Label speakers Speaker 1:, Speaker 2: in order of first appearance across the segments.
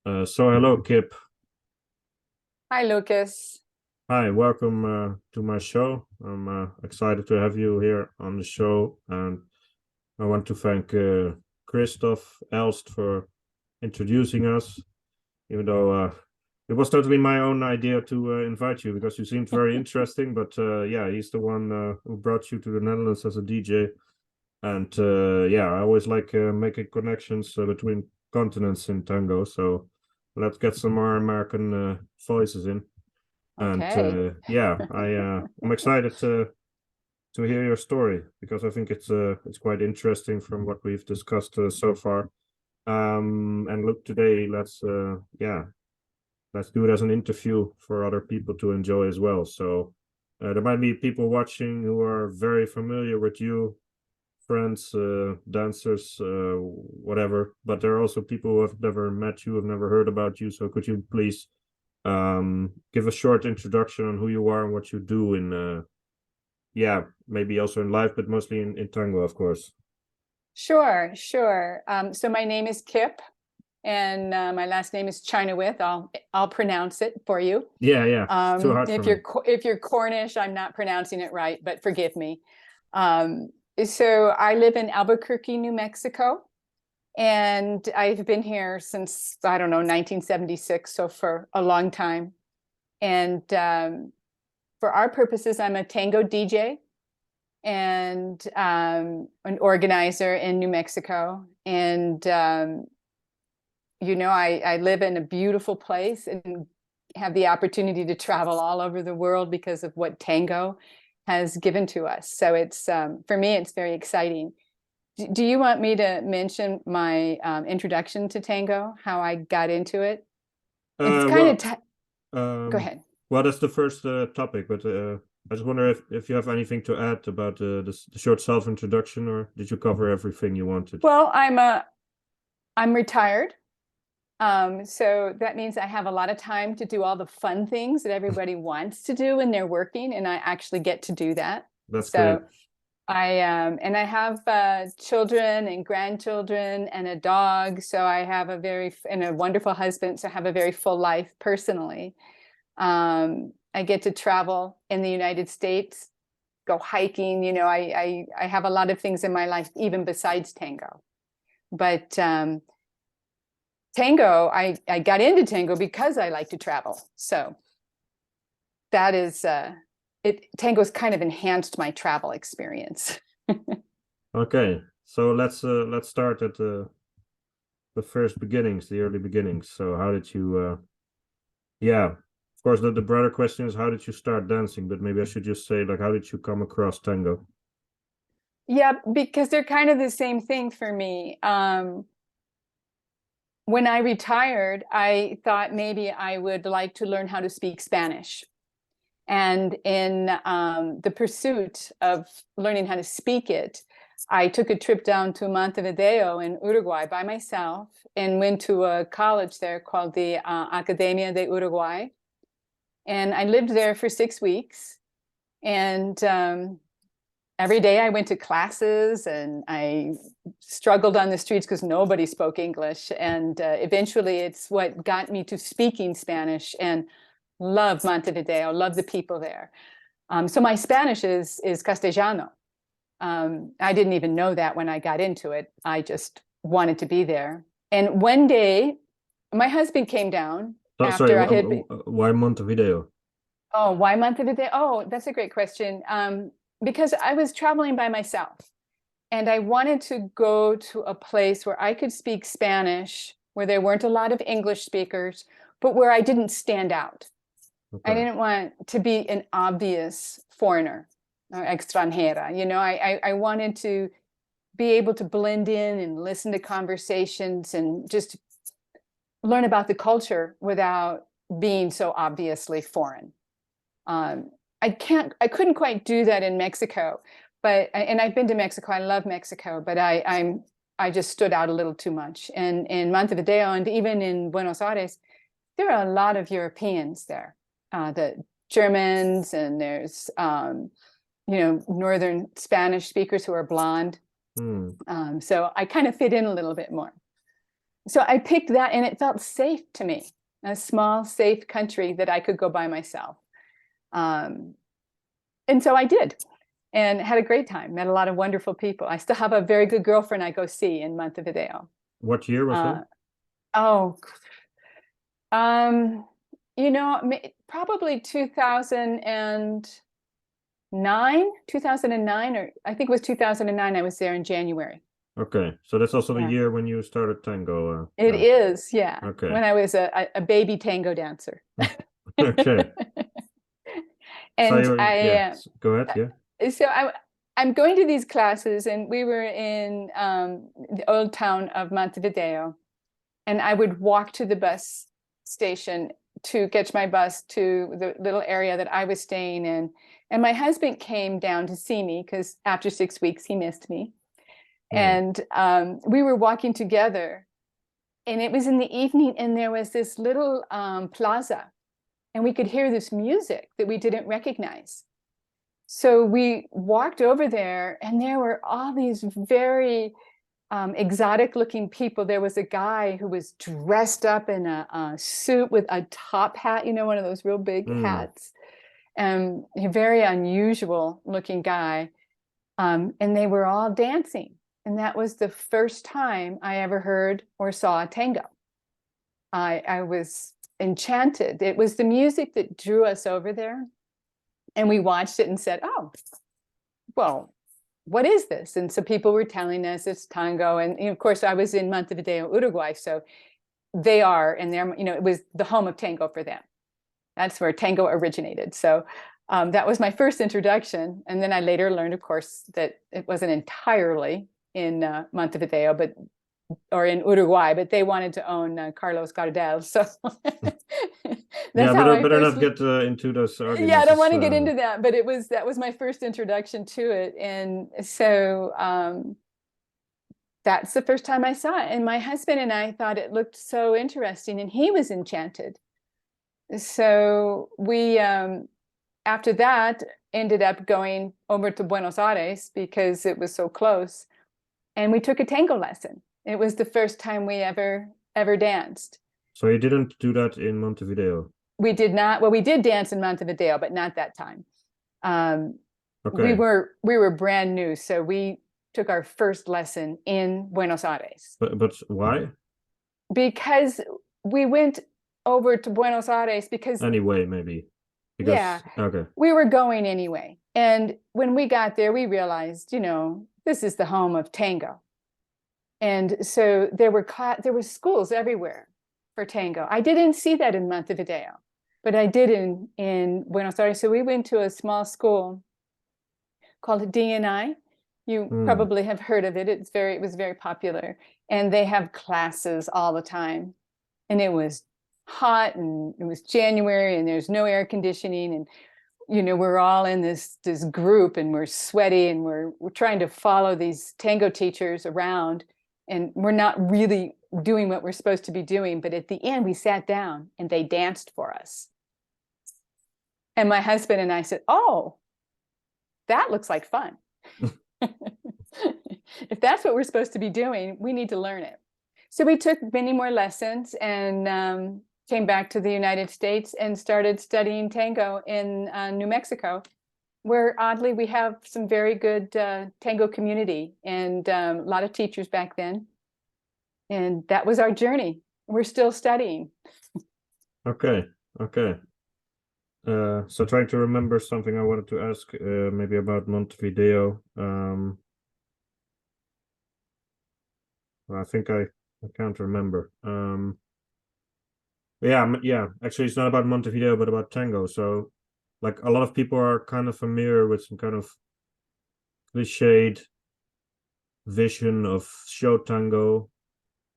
Speaker 1: So hello, Kipp.
Speaker 2: Hi, Lucas.
Speaker 1: Hi, welcome to my show. I'm excited to have you here on the show, and I want to thank Kristof Elst for introducing us. Even though it was totally my own idea to invite you because you seemed very interesting. But yeah, he's the one who brought you to the Netherlands as a DJ, and yeah, I always like making connections between continents in tango. So let's get some more American voices in. And
Speaker 2: Okay.
Speaker 1: yeah, I'm excited to hear your story because I think it's quite interesting from what we've discussed so far. And look, today let's do it as an interview for other people to enjoy as well. So there might be people watching who are very familiar with you, friends, dancers, whatever. But there are also people who have never met you, have never heard about you. So could you please give a short introduction on who you are and what you do in yeah, maybe also in life, but mostly in tango, of course.
Speaker 2: Sure, sure. So my name is Kipp, and my last name is Chynoweth. I'll pronounce it for you.
Speaker 1: Yeah, it's too hard for me.
Speaker 2: If you're Cornish, I'm not pronouncing it right, but forgive me. Um, so I live in Albuquerque, New Mexico, and I've been here since, I don't know, 1976, so for a long time. And for our purposes, I'm a tango DJ and an organizer in New Mexico. And, I live in a beautiful place and have the opportunity to travel all over the world because of what tango has given to us. So for me, it's very exciting. Do you want me to mention my introduction to tango, how I got into it? It's kind of,
Speaker 1: Well,
Speaker 2: go
Speaker 1: um,
Speaker 2: ahead.
Speaker 1: well, that's the first topic, but I just wonder if you have anything to add about the short self introduction, or did you cover everything you wanted?
Speaker 2: Well, I'm retired. So that means I have a lot of time to do all the fun things that everybody wants to do when they're working, and I actually get to do that.
Speaker 1: That's great.
Speaker 2: So I have children and grandchildren and a dog. So I have and a wonderful husband. So I have a very full life personally. I get to travel in the United States, go hiking. I have a lot of things in my life, even besides tango. But I got into tango because I like to travel. So that is tango's kind of enhanced my travel experience.
Speaker 1: Okay, so let's start at the first beginnings, the early beginnings. So how did you yeah, of course the broader question is how did you start dancing, but maybe I should just say like how did you come across tango?
Speaker 2: Yeah, because they're kind of the same thing for me. When I retired, I thought maybe I would like to learn how to speak Spanish. And in the pursuit of learning how to speak it, I took a trip down to Montevideo in Uruguay by myself and went to a college there called the Academia de Uruguay. And I lived there for 6 weeks. And every day I went to classes and I struggled on the streets because nobody spoke English. And eventually it's what got me to speaking Spanish and love Montevideo, love the people there. So my Spanish is Castellano. I didn't even know that when I got into it. I just wanted to be there. And one day, my husband came down
Speaker 1: So, sorry,
Speaker 2: after I had been.
Speaker 1: why Montevideo?
Speaker 2: Oh, why Montevideo? Oh, that's a great question. Because I was traveling by myself and I wanted to go to a place where I could speak Spanish, where there weren't a lot of English speakers, but where I didn't stand out. I
Speaker 1: Okay.
Speaker 2: didn't want to be an obvious foreigner or extranjera. I wanted to be able to blend in and listen to conversations and just learn about the culture without being so obviously foreign. I couldn't quite do that in Mexico, and I've been to Mexico. I love Mexico, but I just stood out a little too much. And in Montevideo and even in Buenos Aires, there are a lot of Europeans there, the Germans, and there's Northern Spanish speakers who are blonde.
Speaker 1: Hmm.
Speaker 2: So I kind of fit in a little bit more. So I picked that, and it felt safe to me, a small, safe country that I could go by myself. And so I did, and had a great time, met a lot of wonderful people. I still have a very good girlfriend I go see in Montevideo.
Speaker 1: What year was that?
Speaker 2: Oh, probably 2009, or I think it was 2009. I was there in January.
Speaker 1: Okay, so that's also the
Speaker 2: Yeah.
Speaker 1: year when you started tango.
Speaker 2: It is, yeah.
Speaker 1: Okay.
Speaker 2: When I was a baby tango dancer.
Speaker 1: Okay.
Speaker 2: And
Speaker 1: So go ahead. Yeah.
Speaker 2: So I'm going to these classes, and we were in the old town of Montevideo, and I would walk to the bus station to catch my bus to the little area that I was staying in. And my husband came down to see me because after 6 weeks, he missed me. And we were walking together, and it was in the evening, and there was this little plaza, and we could hear this music that we didn't recognize. So we walked over there, and there were all these very exotic looking people. There was a guy who was dressed up in a suit with a top hat, one of those real big hats, and a very unusual looking guy. And they were all dancing. And that was the first time I ever heard or saw a tango. I was enchanted. It was the music that drew us over there. And we watched it and said, oh, well, what is this? And so people were telling us it's tango. And of course, I was in Montevideo, Uruguay. So they are, and they're, it was the home of tango for them. That's where tango originated. So that was my first introduction. And then I later learned, of course, that it wasn't entirely in Montevideo, or in Uruguay, but they wanted to own Carlos Gardel. So
Speaker 1: yeah, better not get into those arguments.
Speaker 2: Yeah, I don't want to get into that, but that was my first introduction to it. And so that's the first time I saw it. And my husband and I thought it looked so interesting, and he was enchanted. So we, after that, ended up going over to Buenos Aires because it was so close. And we took a tango lesson. It was the first time we ever danced.
Speaker 1: So you didn't do that in Montevideo?
Speaker 2: We did not. Well, we did dance in Montevideo, but not that time.
Speaker 1: Okay.
Speaker 2: We were brand new, so we took our first lesson in Buenos Aires.
Speaker 1: But why?
Speaker 2: Because we went over to Buenos Aires because
Speaker 1: anyway, maybe. Because,
Speaker 2: yeah.
Speaker 1: Okay.
Speaker 2: We were going anyway, and when we got there, we realized, this is the home of tango, and so there were schools everywhere for tango. I didn't see that in Montevideo, but I did in Buenos Aires. So we went to a small school called DNI. You probably have heard of it. It was very popular, and they have classes all the time. And it was hot, and it was January, and there's no air conditioning, and we're all in this group, and we're sweaty, and we're trying to follow these tango teachers around, and we're not really doing what we're supposed to be doing. But at the end, we sat down, and they danced for us. And my husband and I said, oh, that looks like fun. If that's what we're supposed to be doing, we need to learn it. So we took many more lessons, and came back to the United States and started studying tango in New Mexico, where oddly we have some very good tango community, and a lot of teachers back then. And that was our journey. We're still studying.
Speaker 1: Okay. So trying to remember something I wanted to ask, maybe about Montevideo. I think I can't remember. Yeah. Actually, it's not about Montevideo, but about tango. So, like, a lot of people are kind of familiar with some kind of cliched vision of show tango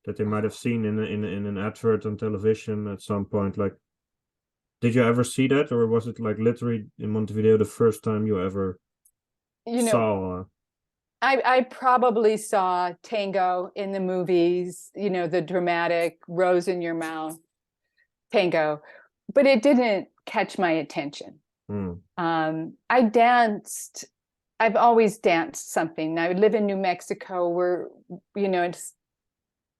Speaker 1: that they might have seen in an advert on television at some point. Like, did you ever see that, or was it like literally in Montevideo the first time you ever saw?
Speaker 2: I probably saw tango in the movies, the dramatic rose in your mouth tango, but it didn't catch my attention. I've always danced something. I would live in New Mexico, where,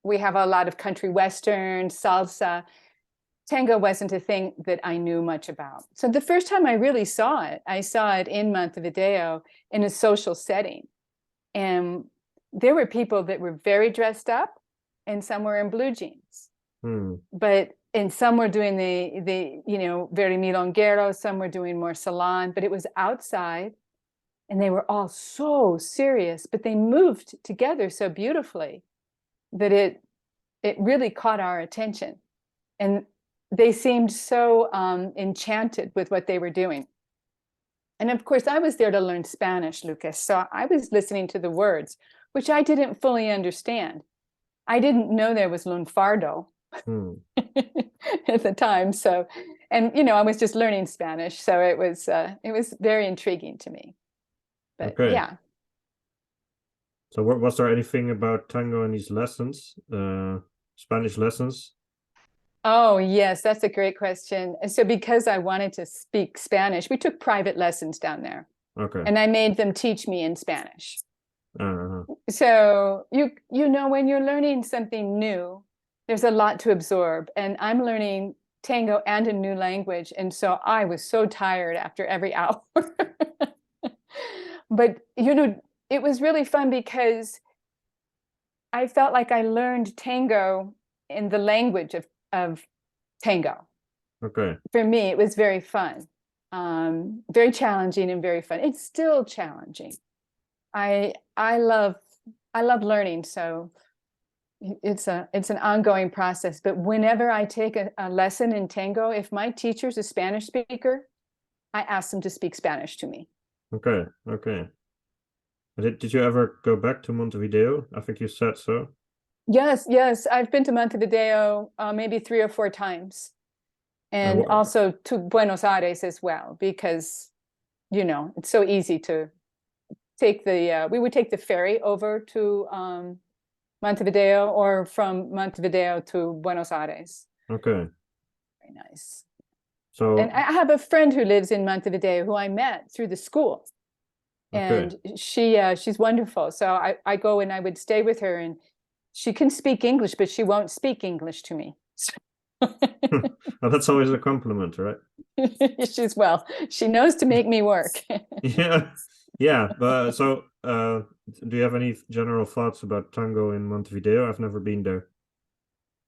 Speaker 2: we have a lot of country western, salsa. Tango wasn't a thing that I knew much about. So the first time I really saw it, I saw it in Montevideo in a social setting. And there were people that were very dressed up, and some were in blue jeans. And some were doing the very milonguero, some were doing more salon, but it was outside, and they were all so serious, but they moved together so beautifully that it really caught our attention. And they seemed so enchanted with what they were doing. And of course, I was there to learn Spanish, Lucas. So I was listening to the words, which I didn't fully understand. I didn't know there was lunfardo at the time. So, and I was just learning Spanish. So it was very intriguing to me. But
Speaker 1: Okay.
Speaker 2: yeah.
Speaker 1: So was there anything about tango in these lessons, Spanish lessons?
Speaker 2: Oh, yes, that's a great question. So because I wanted to speak Spanish, we took private lessons down there.
Speaker 1: Okay.
Speaker 2: And I made them teach me in Spanish.
Speaker 1: Uh-huh.
Speaker 2: So when you're learning something new, there's a lot to absorb. And I'm learning tango and a new language. And so I was so tired after every hour. But, it was really fun because I felt like I learned tango in the language of tango.
Speaker 1: Okay.
Speaker 2: For me, it was very fun, very challenging and very fun. It's still challenging. I love learning, so it's an ongoing process. But whenever I take a lesson in tango, if my teacher's a Spanish speaker, I ask them to speak Spanish to me.
Speaker 1: Okay. Okay. Did you ever go back to Montevideo? I think you said so.
Speaker 2: Yes, I've been to Montevideo maybe 3 or 4 times, and also to Buenos Aires as well, because it's so easy to take we would take the ferry over to Montevideo, or from Montevideo to Buenos Aires.
Speaker 1: Okay.
Speaker 2: Very nice.
Speaker 1: So,
Speaker 2: and I have a friend who lives in Montevideo who I met through the school. And
Speaker 1: okay.
Speaker 2: she's wonderful. So I go and I would stay with her, and she can speak English, but she won't speak English to me.
Speaker 1: Well, that's always a compliment, right?
Speaker 2: She knows to make me work.
Speaker 1: Yeah. But so, do you have any general thoughts about tango in Montevideo? I've never been there.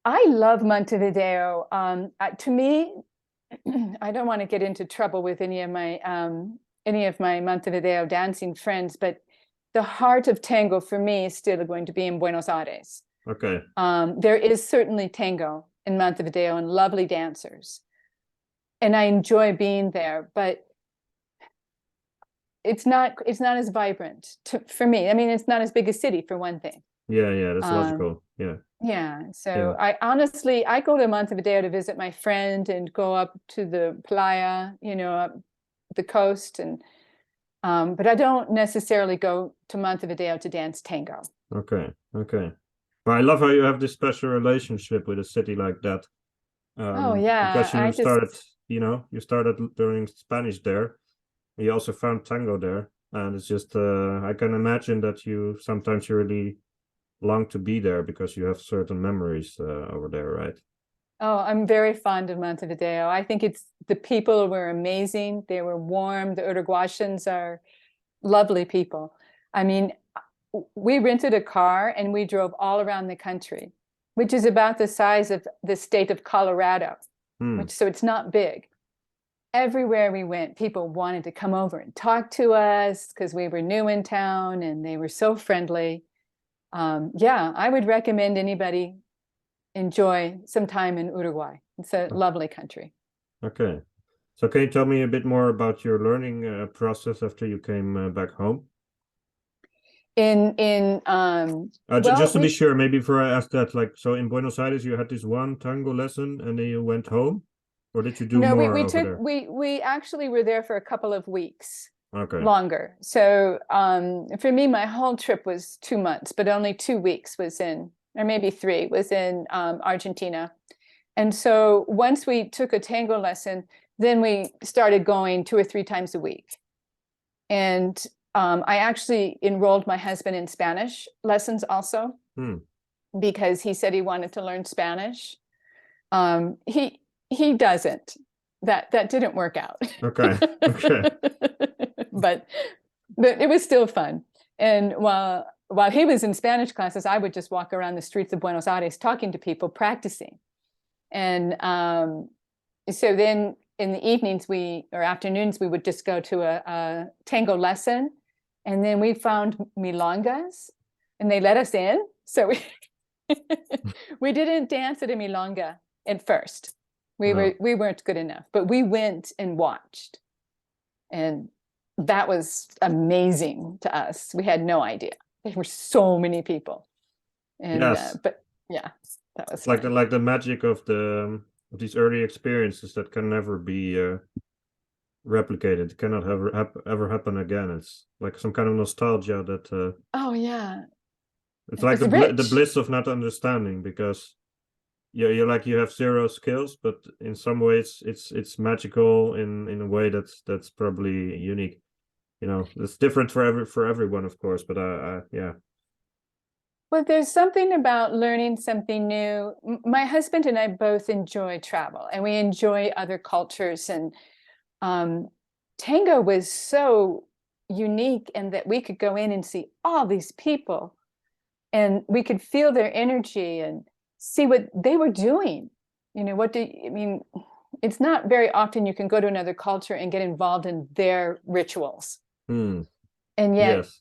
Speaker 2: I love Montevideo. To me, I don't want to get into trouble with any of my Montevideo dancing friends, but the heart of tango for me is still going to be in Buenos Aires.
Speaker 1: Okay.
Speaker 2: There is certainly tango in Montevideo and lovely dancers, and I enjoy being there, but it's not as vibrant for me. I mean, it's not as big a city, for one thing.
Speaker 1: Yeah, that's logical.
Speaker 2: Yeah. So I go to Montevideo to visit my friend and go up to the playa, up the coast, and but I don't necessarily go to Montevideo to dance tango.
Speaker 1: Okay. But I love how you have this special relationship with a city like that.
Speaker 2: Oh yeah,
Speaker 1: because you started learning Spanish there. You also found tango there, and it's just I can imagine that you sometimes really long to be there because you have certain memories over there, right?
Speaker 2: Oh, I'm very fond of Montevideo. I think the people were amazing. They were warm. The Uruguayans are lovely people. I mean, we rented a car and we drove all around the country, which is about the size of the state of Colorado, so it's not big. Everywhere we went, people wanted to come over and talk to us because we were new in town, and they were so friendly. I would recommend anybody enjoy some time in Uruguay. It's a lovely country.
Speaker 1: Okay. So can you tell me a bit more about your learning process after you came back home?
Speaker 2: Just
Speaker 1: to be sure, maybe before I ask that, so in Buenos Aires you had this one tango lesson and then you went home, or did you do more over there?
Speaker 2: We actually were there for a couple of weeks.
Speaker 1: Okay.
Speaker 2: Longer. So for me, my whole trip was 2 months, but only 2 weeks was or maybe 3 was in Argentina. And so once we took a tango lesson, then we started going 2 or 3 times a week. And I actually enrolled my husband in Spanish lessons also. because he said he wanted to learn Spanish. He doesn't. That didn't work out.
Speaker 1: Okay. Okay.
Speaker 2: But it was still fun. And while he was in Spanish classes, I would just walk around the streets of Buenos Aires talking to people, practicing. And so then in the evenings or afternoons, we would just go to a tango lesson. And then we found milongas, and they let us in. So we didn't dance at a milonga at first. We weren't good enough, but we went and watched. And that was amazing to us. We had no idea. There were so many people. And
Speaker 1: Yes.
Speaker 2: But yeah, that was
Speaker 1: like the magic of these early experiences that can never be replicated. It cannot ever happen again. It's like some kind of nostalgia that
Speaker 2: oh yeah.
Speaker 1: it's like the bliss of not understanding, because you're like, you have zero skills, but in some ways it's magical in a way that's probably unique. You know, it's different for everyone, of course, but yeah.
Speaker 2: Well, there's something about learning something new. My husband and I both enjoy travel, and we enjoy other cultures. And tango was so unique in that we could go in and see all these people, and we could feel their energy and see what they were doing. You know, it's not very often you can go to another culture and get involved in their rituals. And yet
Speaker 1: Yes.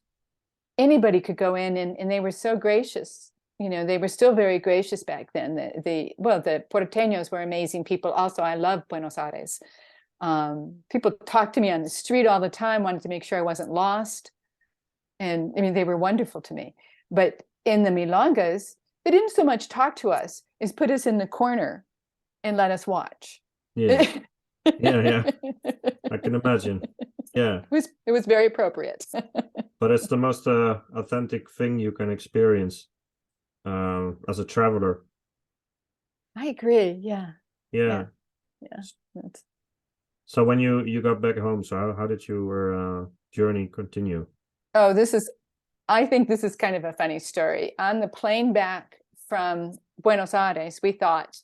Speaker 2: Anybody could go in, and they were so gracious. You know, they were still very gracious back then. The Porteños were amazing people. Also, I love Buenos Aires. People talked to me on the street all the time, wanted to make sure I wasn't lost. And I mean, they were wonderful to me. But in the milongas, they didn't so much talk to us as put us in the corner and let us watch.
Speaker 1: Yeah. Yeah. I can imagine. Yeah.
Speaker 2: It was very appropriate.
Speaker 1: But it's the most authentic thing you can experience as a traveler.
Speaker 2: I agree. Yeah.
Speaker 1: Yeah. So when you got back home, so how did your journey continue?
Speaker 2: Oh, I think this is kind of a funny story. On the plane back from Buenos Aires, we thought,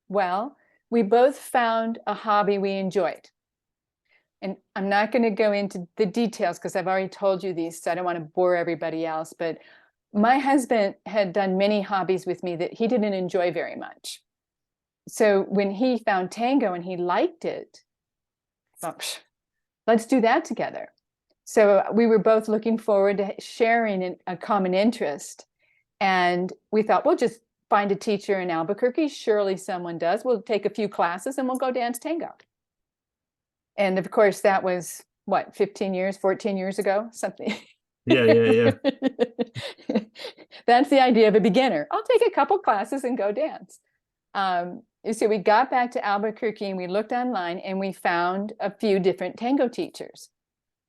Speaker 2: well, we both found a hobby we enjoyed. And I'm not going to go into the details because I've already told you these, so I don't want to bore everybody else. But my husband had done many hobbies with me that he didn't enjoy very much. So when he found tango and he liked it, I thought, let's do that together. So we were both looking forward to sharing a common interest. And we thought, we'll just find a teacher in Albuquerque. Surely someone does. We'll take a few classes and we'll go dance tango. And of course, that was what, 14 years ago, something.
Speaker 1: Yeah.
Speaker 2: That's the idea of a beginner. I'll take a couple classes and go dance. So we got back to Albuquerque and we looked online and we found a few different tango teachers.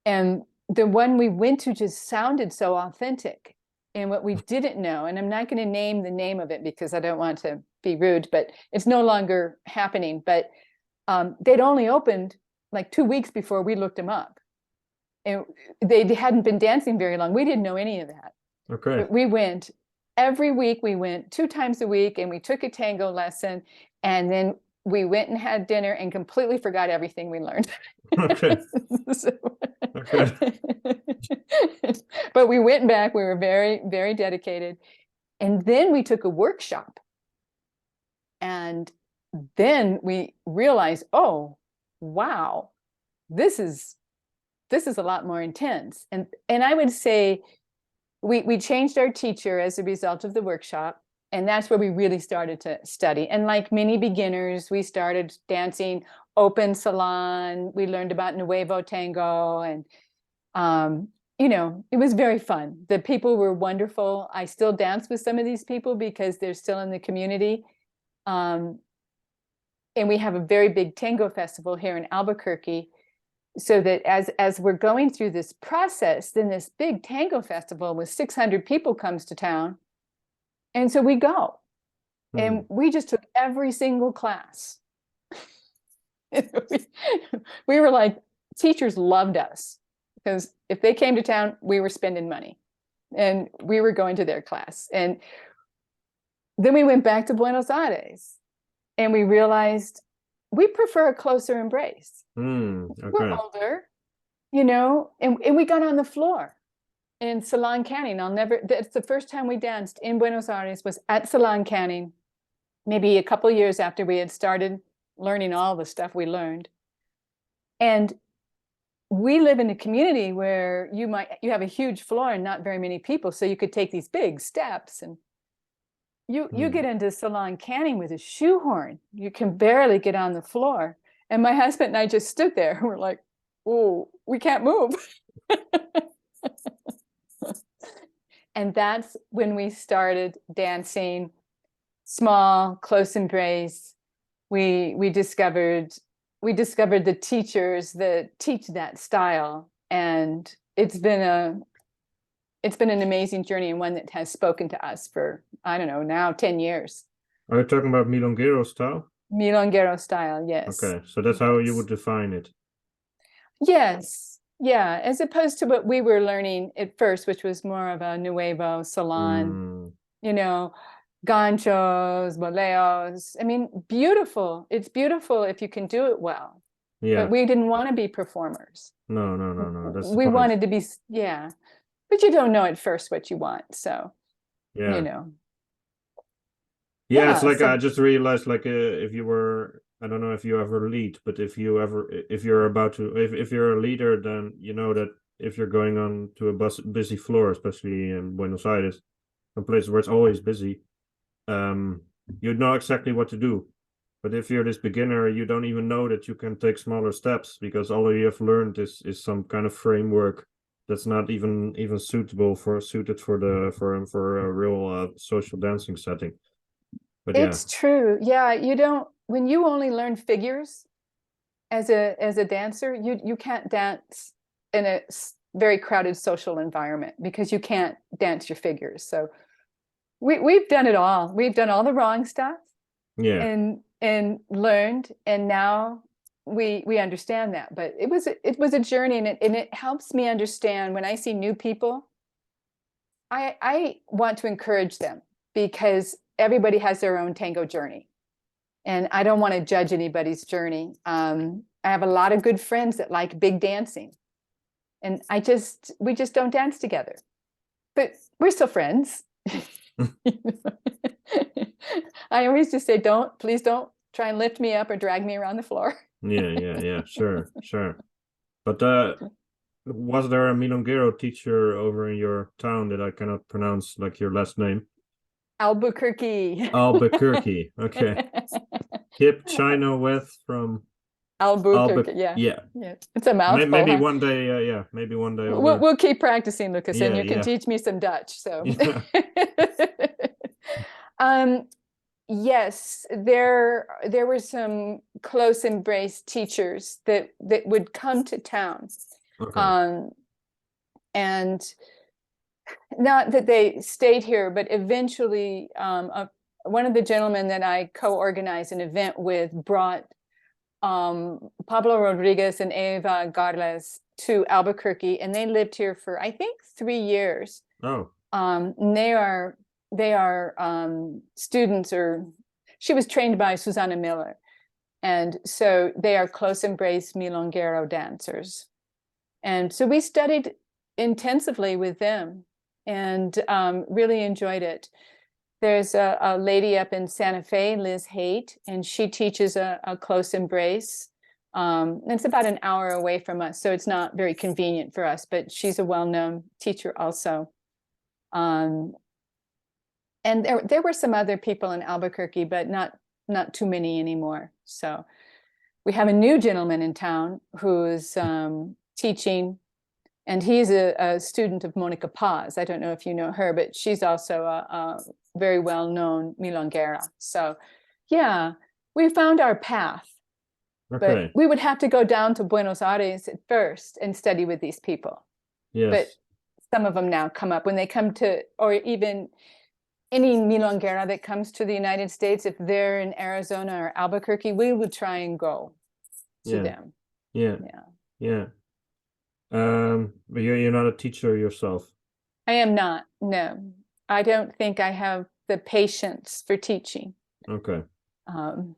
Speaker 2: And the one we went to just sounded so authentic. And what we didn't know, and I'm not going to name the name of it because I don't want to be rude, but it's no longer happening. But they'd only opened like 2 weeks before we looked them up. And they hadn't been dancing very long. We didn't know any of that.
Speaker 1: Okay.
Speaker 2: But we went every week. We went 2 times a week and we took a tango lesson. And then we went and had dinner and completely forgot everything we learned.
Speaker 1: Okay.
Speaker 2: Okay. But we went back. We were very, very dedicated. And then we took a workshop. And then we realized, oh, wow, this is a lot more intense. And I would say we changed our teacher as a result of the workshop. And that's where we really started to study. And like many beginners, we started dancing open salon. We learned about Nuevo Tango. And, it was very fun. The people were wonderful. I still dance with some of these people because they're still in the community. And we have a very big tango festival here in Albuquerque. So that as we're going through this process, then this big tango festival with 600 people comes to town. And so we go. And we just took every single class. We were like, teachers loved us because if they came to town, we were spending money and we were going to their class. And then we went back to Buenos Aires and we realized we prefer a closer embrace.
Speaker 1: Okay.
Speaker 2: We're older, you know, and we got on the floor in Salon Canning. That's the first time we danced in Buenos Aires was at Salon Canning, maybe a couple of years after we had started learning all the stuff we learned. And we live in a community where you have a huge floor and not very many people, so you could take these big steps. And you get into Salon Canning with a shoehorn, you can barely get on the floor. And my husband and I just stood there. We're like, oh, we can't move. And that's when we started dancing small, close embrace. We discovered the teachers that teach that style, and it's been an amazing journey, and one that has spoken to us for, I don't know, now 10 years.
Speaker 1: Are you talking about milonguero style?
Speaker 2: Milonguero style, yes.
Speaker 1: Okay, so that's how you would define it.
Speaker 2: Yes, yeah, as opposed to what we were learning at first, which was more of a nuevo salon, you know, ganchos, boleos. I mean, beautiful. It's beautiful if you can do it well.
Speaker 1: Yeah.
Speaker 2: But we didn't want to be performers.
Speaker 1: No. That's the
Speaker 2: we
Speaker 1: point.
Speaker 2: wanted to be, yeah. But you don't know at first what you want, so
Speaker 1: yeah.
Speaker 2: you know.
Speaker 1: Yeah, it's like I just realized, like, if you were, I don't know if you ever lead, but if you're a leader, then you know that if you're going on to a busy floor, especially in Buenos Aires, a place where it's always busy, you know exactly what to do. But if you're this beginner, you don't even know that you can take smaller steps, because all you have learned is some kind of framework that's not even suited for a real social dancing setting. But
Speaker 2: it's true. Yeah, you don't, when you only learn figures as a dancer, you can't dance in a very crowded social environment because you can't dance your figures. So we've done it all. We've done all the wrong stuff.
Speaker 1: Yeah.
Speaker 2: And learned, and now we understand that. But it was a journey, and it helps me understand when I see new people. I want to encourage them, because everybody has their own tango journey, and I don't want to judge anybody's journey. I have a lot of good friends that like big dancing, and we just don't dance together, but we're still friends. I always just say, please don't try and lift me up or drag me around the floor.
Speaker 1: Yeah, sure. But was there a milonguero teacher over in your town that I cannot pronounce, like your last name?
Speaker 2: Albuquerque.
Speaker 1: Albuquerque. Okay. Kipp Chynoweth from
Speaker 2: Albuquerque. Yeah. It's a mouthful.
Speaker 1: Maybe one day. Maybe one day.
Speaker 2: We'll keep practicing, Lucas, and you can teach me some Dutch. So. Yeah. Yes, there were some close embrace teachers that would come to town.
Speaker 1: Okay.
Speaker 2: And not that they stayed here, but eventually one of the gentlemen that I co-organized an event with brought Pablo Rodriguez and Eva Garles to Albuquerque, and they lived here for, I think, 3 years.
Speaker 1: Oh.
Speaker 2: And they are students, or she was trained by Susanna Miller. And so they are close embrace milonguero dancers. And so we studied intensively with them and really enjoyed it. There's a lady up in Santa Fe, Liz Haight, and she teaches a close embrace. It's about an hour away from us, so it's not very convenient for us, but she's a well-known teacher also. And there were some other people in Albuquerque, but not too many anymore. So we have a new gentleman in town who's teaching, and he's a student of Monica Paz. I don't know if you know her, but she's also a very well-known milonguera. So yeah, we found our path. Okay. But we would have to go down to Buenos Aires at first and study with these people.
Speaker 1: Yes.
Speaker 2: But some of them now come up when they come to, or even any milonguera that comes to the United States, if they're in Arizona or Albuquerque, we would try and go to them.
Speaker 1: Yeah. But you're not a teacher yourself.
Speaker 2: I am not. No, I don't think I have the patience for teaching.
Speaker 1: Okay.
Speaker 2: Well,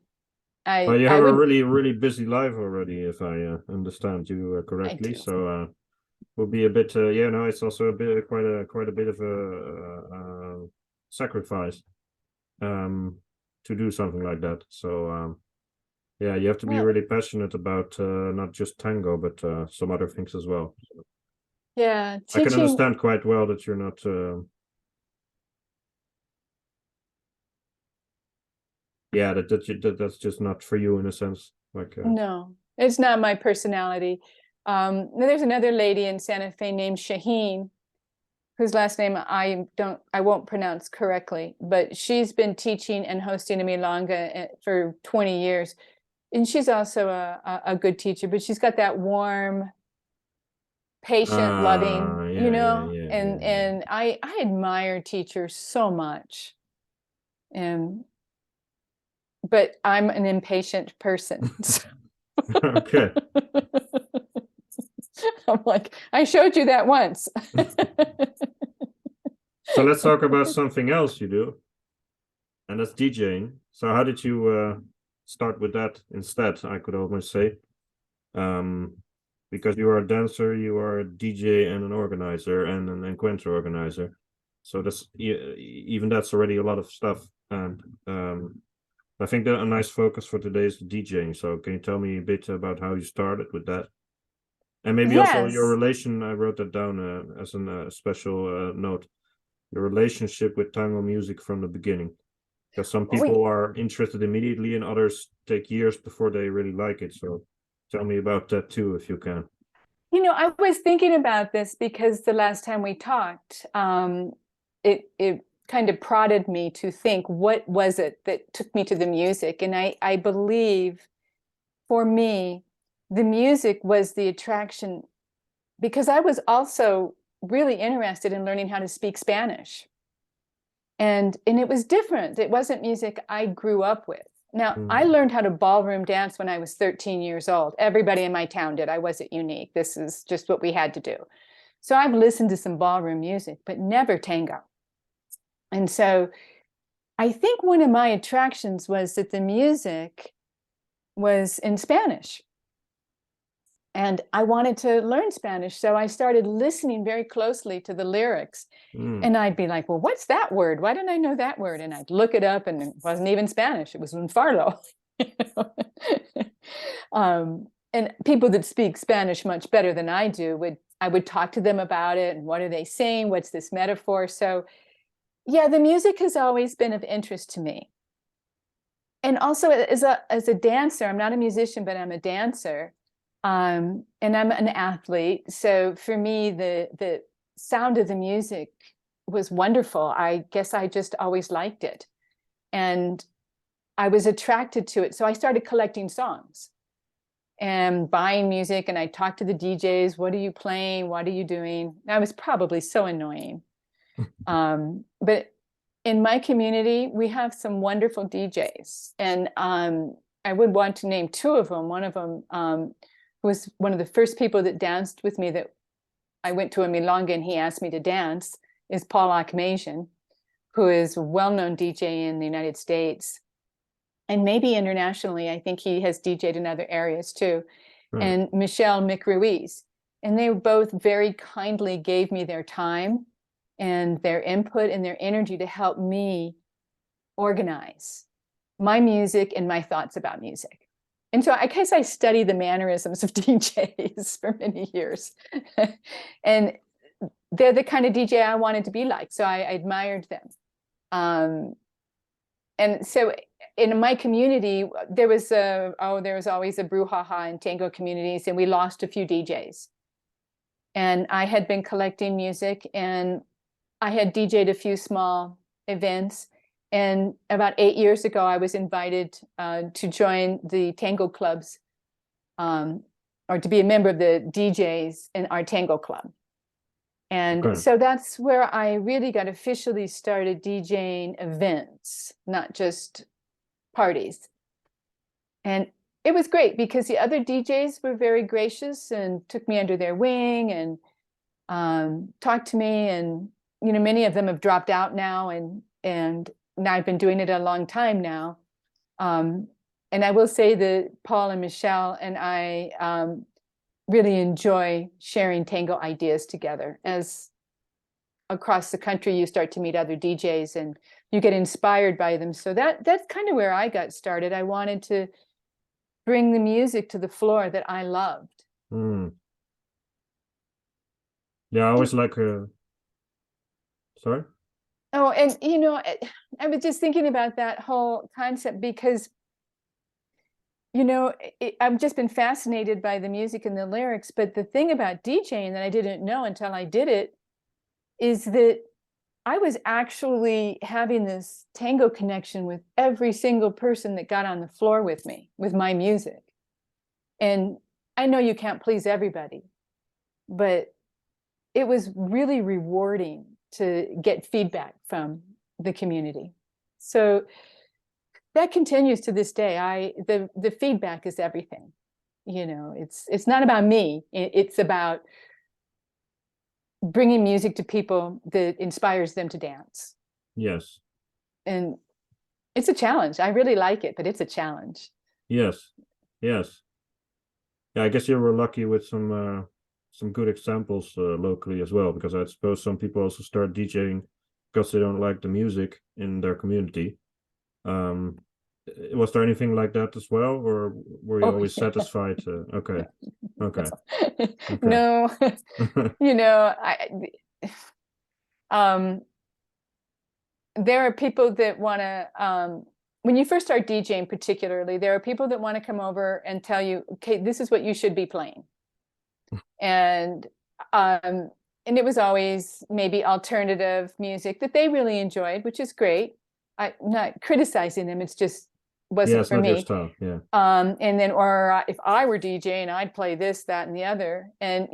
Speaker 1: you
Speaker 2: I
Speaker 1: have a
Speaker 2: would,
Speaker 1: really busy life already, if I understand you correctly.
Speaker 2: do.
Speaker 1: So will be a bit, yeah, no, it's also a bit quite a bit of a sacrifice to do something like that. So yeah, you have to be
Speaker 2: Well,
Speaker 1: really passionate about not just tango, but some other things as well. So
Speaker 2: yeah,
Speaker 1: I can
Speaker 2: teaching.
Speaker 1: understand quite well that you're not. Yeah, that's just not for you in a sense. Like
Speaker 2: No, it's not my personality. There's another lady in Santa Fe named Shaheen, whose last name I won't pronounce correctly, but she's been teaching and hosting a milonga for 20 years. And she's also a good teacher, but she's got that warm, patient, loving,
Speaker 1: yeah,
Speaker 2: and I admire teachers so much. And but I'm an impatient person. So.
Speaker 1: Okay.
Speaker 2: I'm like, I showed you that once.
Speaker 1: So let's talk about something else you do, and that's DJing. So how did you start with that instead? I could almost say, um, because you are a dancer, you are a DJ and an organizer and an encuentro organizer. So that's even that's already a lot of stuff, and I think that a nice focus for today is the DJing. So can you tell me a bit about how you started with that? And maybe also your
Speaker 2: Yes.
Speaker 1: relation, I wrote that down as a special note, your relationship with tango music from the beginning. Because some people
Speaker 2: We,
Speaker 1: are interested immediately and others take years before they really like it. So tell me about that too, if you can.
Speaker 2: I was thinking about this because the last time we talked, it kind of prodded me to think, what was it that took me to the music? And I believe for me, the music was the attraction because I was also really interested in learning how to speak Spanish. And it was different. It wasn't music I grew up with. Now, I learned how to ballroom dance when I was 13 years old. Everybody in my town did. I wasn't unique. This is just what we had to do. So I've listened to some ballroom music, but never tango. And so I think one of my attractions was that the music was in Spanish. And I wanted to learn Spanish. So I started listening very closely to the lyrics. And I'd be like, well, what's that word? Why didn't I know that word? And I'd look it up, and it wasn't even Spanish. It was un farlo. And people that speak Spanish much better than I do I would talk to them about it. And what are they saying? What's this metaphor? So yeah, the music has always been of interest to me. And also as a dancer, I'm not a musician, but I'm a dancer. And I'm an athlete. So for me, the sound of the music was wonderful. I guess I just always liked it. And I was attracted to it. So I started collecting songs and buying music. And I talked to the DJs. What are you playing? What are you doing? And I was probably so annoying. But in my community, we have some wonderful DJs. And I would want to name two of them. One of them was one of the first people that danced with me that I went to a milonga and he asked me to dance, is Paul Akmasian, who is a well-known DJ in the United States and maybe internationally. I think he has DJed in other areas too.
Speaker 1: Right.
Speaker 2: And Michelle McRuiz. And they both very kindly gave me their time and their input and their energy to help me organize my music and my thoughts about music. And so I guess I studied the mannerisms of DJs for many years. And they're the kind of DJ I wanted to be like. So I admired them. And so in my community, there was always a brouhaha in tango communities, and we lost a few DJs. And I had been collecting music, and I had DJed a few small events. And about 8 years ago, I was invited to join the tango clubs, or to be a member of the DJs in our tango club. And
Speaker 1: Okay.
Speaker 2: so that's where I really got officially started DJing events, not just parties. And it was great because the other DJs were very gracious and took me under their wing and talked to me. And many of them have dropped out now, and now I've been doing it a long time now. And I will say that Paul and Michelle and I really enjoy sharing tango ideas together. As across the country, you start to meet other DJs and you get inspired by them. So that's kind of where I got started. I wanted to bring the music to the floor that I loved.
Speaker 1: Yeah, I always like sorry?
Speaker 2: Oh, and I was just thinking about that whole concept because, I've just been fascinated by the music and the lyrics. But the thing about DJing that I didn't know until I did it is that I was actually having this tango connection with every single person that got on the floor with me, with my music. And I know you can't please everybody, but it was really rewarding to get feedback from the community. So that continues to this day. The feedback is everything. It's not about me. It's about bringing music to people that inspires them to dance.
Speaker 1: Yes.
Speaker 2: And it's a challenge. I really like it, but it's a challenge.
Speaker 1: Yes. Yeah, I guess you were lucky with some good examples locally as well, because I suppose some people also start DJing because they don't like the music in their community. Was there anything like that as well, or were you always satisfied? Okay.
Speaker 2: No. There are people that want to, when you first start DJing particularly, there are people that want to come over and tell you, okay, this is what you should be playing. And it was always maybe alternative music that they really enjoyed, which is great. I'm not criticizing them. It's just wasn't for me.
Speaker 1: Yeah.
Speaker 2: And then, or if I were DJing, I'd play this, that, and the other. And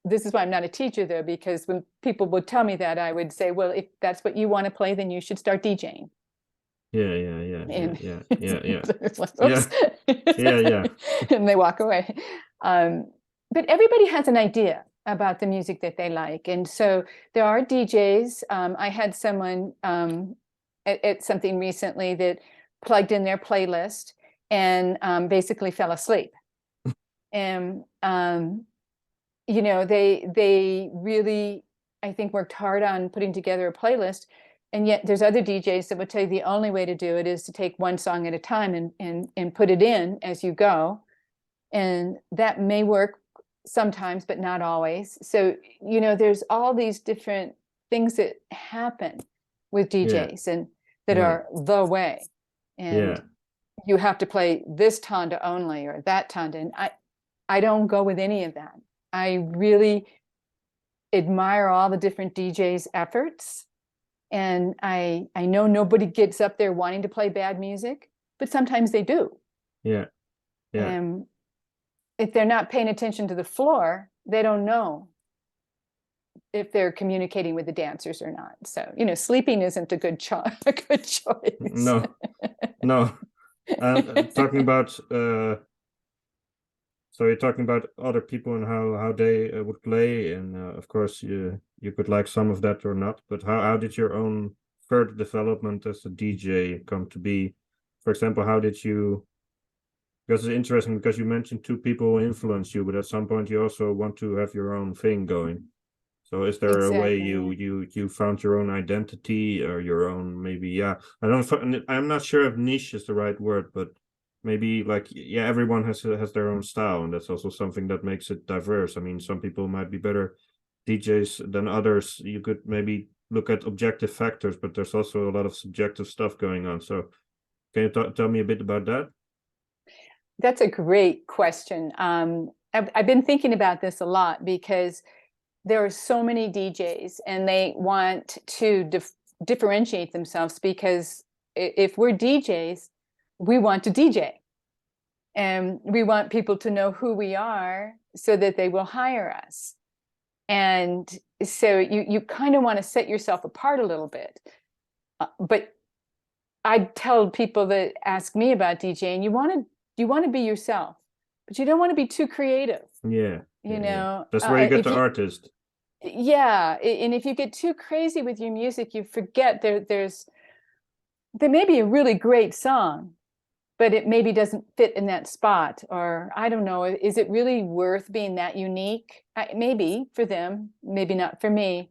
Speaker 2: this is why I'm not a teacher though, because when people would tell me that, I would say, well, if that's what you want to play, then you should start DJing.
Speaker 1: Yeah.
Speaker 2: It's like,
Speaker 1: oops. Yeah.
Speaker 2: And they walk away. But everybody has an idea about the music that they like. And so there are DJs. I had someone at something recently that plugged in their playlist and basically fell asleep. And they really, I think, worked hard on putting together a playlist. And yet there's other DJs that would tell you the only way to do it is to take one song at a time and put it in as you go. And that may work sometimes, but not always. So, there's all these different things that happen with DJs and that are the way. And you have to play this tanda only or that tanda. And I don't go with any of that. I really admire all the different DJs' efforts. And I know nobody gets up there wanting to play bad music, but sometimes they do.
Speaker 1: Yeah.
Speaker 2: And if they're not paying attention to the floor, they don't know if they're communicating with the dancers or not. So, sleeping isn't a good choice.
Speaker 1: No. Talking about so you're talking about other people and how they would play, and of course you could like some of that or not. But how did your own further development as a DJ come to be? For example, how did you? Because it's interesting because you mentioned two people influence you, but at some point you also want to have your own thing going. So is there a way you found your own identity or your own maybe? I'm not sure if niche is the right word, but maybe everyone has their own style, and that's also something that makes it diverse. I mean, some people might be better DJs than others. You could maybe look at objective factors, but there's also a lot of subjective stuff going on. So can you tell me a bit about that?
Speaker 2: That's a great question. I've been thinking about this a lot because there are so many DJs and they want to differentiate themselves, because if we're DJs, we want to DJ and we want people to know who we are so that they will hire us. And so you kind of want to set yourself apart a little bit. But I tell people that ask me about DJing, you want to be yourself, but you don't want to be too creative.
Speaker 1: That's where you get the artist.
Speaker 2: Yeah. And if you get too crazy with your music, you forget there's there may be a really great song, but it maybe doesn't fit in that spot, or I don't know, is it really worth being that unique? Maybe for them, maybe not for me.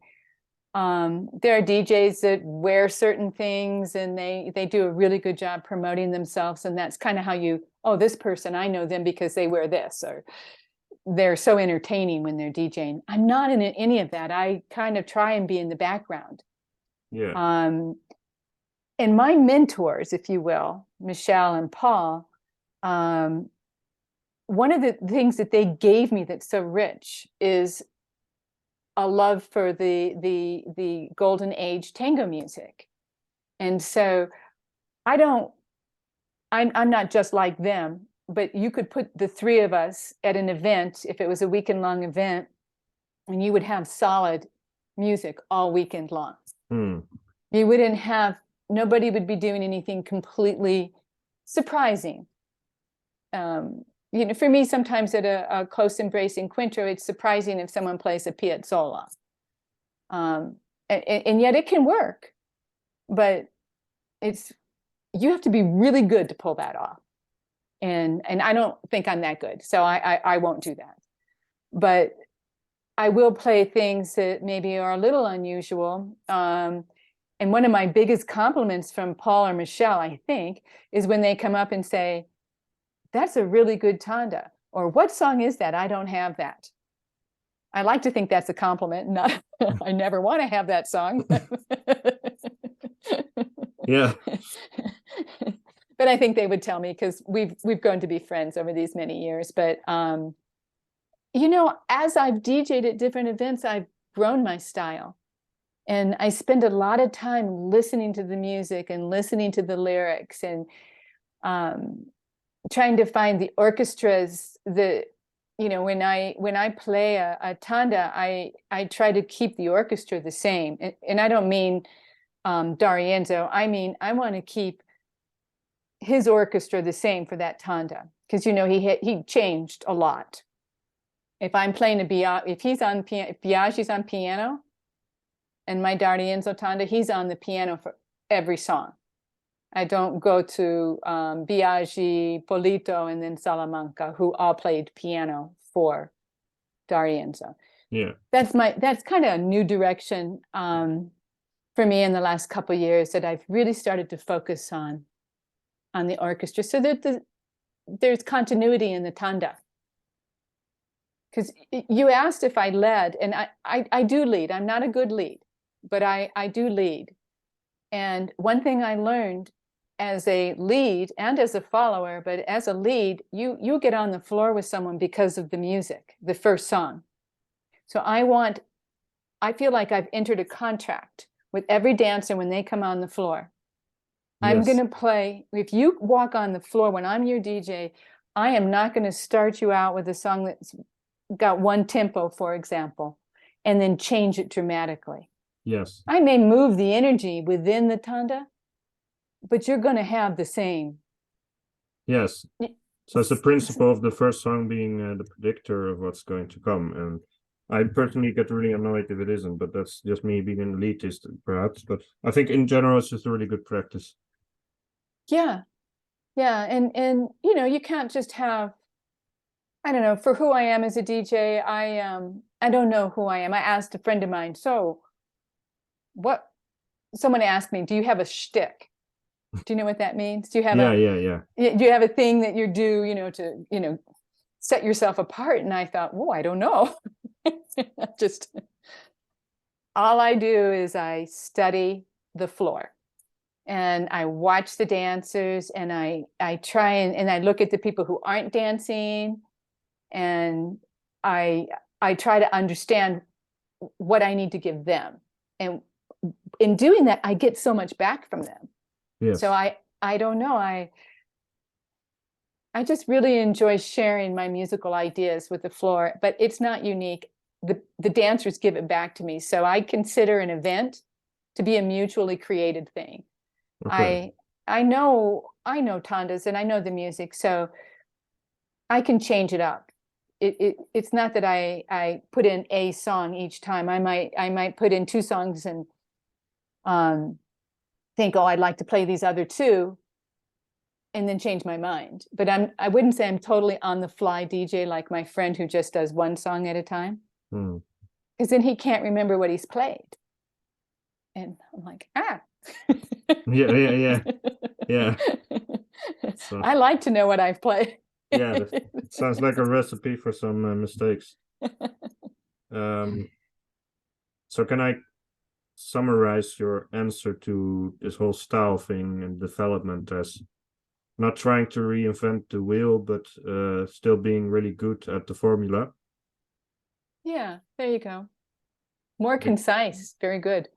Speaker 2: There are DJs that wear certain things and they do a really good job promoting themselves, and that's kind of how you, oh, this person, I know them because they wear this, or they're so entertaining when they're DJing. I'm not in any of that. I kind of try and be in the background.
Speaker 1: Yeah.
Speaker 2: And my mentors, if you will, Michelle and Paul, one of the things that they gave me that's so rich is a love for the golden age tango music. And so I'm not just like them, but you could put the three of us at an event, if it was a weekend long event, and you would have solid music all weekend long. You wouldn't have, nobody would be doing anything completely surprising. For me, sometimes at a close embrace encuentro, it's surprising if someone plays a piazzolla. And yet it can work, but you have to be really good to pull that off. And I don't think I'm that good, so I won't do that. But I will play things that maybe are a little unusual. And one of my biggest compliments from Paul or Michelle, I think, is when they come up and say, that's a really good tanda, or what song is that? I don't have that. I like to think that's a compliment. Not, I never want to have that song.
Speaker 1: Yeah.
Speaker 2: But I think they would tell me, because we've grown to be friends over these many years. But as I've DJ'd at different events, I've grown my style. And I spend a lot of time listening to the music and listening to the lyrics, and trying to find the orchestras that, when I play a tanda, I try to keep the orchestra the same. And I don't mean D'Arienzo. I mean, I want to keep his orchestra the same for that tanda, because he changed a lot. If I'm playing if he's on piano, if Biaggi's on piano, and my D'Arienzo tanda, he's on the piano for every song. I don't go to Biaggi, Polito, and then Salamanca, who all played piano for D'Arienzo.
Speaker 1: Yeah.
Speaker 2: That's kind of a new direction for me in the last couple of years, that I've really started to focus on the orchestra, so that there's continuity in the tanda. Because you asked if I led, and I do lead. I'm not a good lead, but I do lead. And one thing I learned as a lead and as a follower, but as a lead, you get on the floor with someone because of the music, the first song. So I feel like I've entered a contract with every dancer when they come on the floor. Yes. I'm going to play, if you walk on the floor when I'm your DJ, I am not going to start you out with a song that's got one tempo, for example, and then change it dramatically.
Speaker 1: Yes.
Speaker 2: I may move the energy within the tanda, but you're going to have the same.
Speaker 1: Yes. So it's the principle of the first song being the predictor of what's going to come. And I personally get really annoyed if it isn't, but that's just me being an elitist, perhaps. But I think in general, it's just a really good practice.
Speaker 2: Yeah. Yeah. And you can't just have, I don't know, for who I am as a DJ, I don't know who I am. I asked a friend of mine, someone asked me, do you have a shtick? Do you know what that means? Do you have
Speaker 1: yeah.
Speaker 2: Do you have a thing that you do, to set yourself apart? And I thought, I don't know. Just all I do is I study the floor, and I watch the dancers, and I try and I look at the people who aren't dancing, and I try to understand what I need to give them. And in doing that, I get so much back from them. Yes. So I don't know. I just really enjoy sharing my musical ideas with the floor, but it's not unique. The dancers give it back to me. So I consider an event to be a mutually created thing. Okay. I know tandas and I know the music, so I can change it up. It's not that I put in a song each time. I might put in two songs, and think, oh, I'd like to play these other two, and then change my mind. But I wouldn't say I'm totally on the fly DJ like my friend who just does one song at a time. Because then he can't remember what he's played. And I'm like,
Speaker 1: yeah. So,
Speaker 2: I like to know what I've played.
Speaker 1: Yeah, it sounds like a recipe for some mistakes. So can I summarize your answer to this whole style thing and development as not trying to reinvent the wheel, but still being really good at the formula?
Speaker 2: Yeah, there you go. More concise. Very good.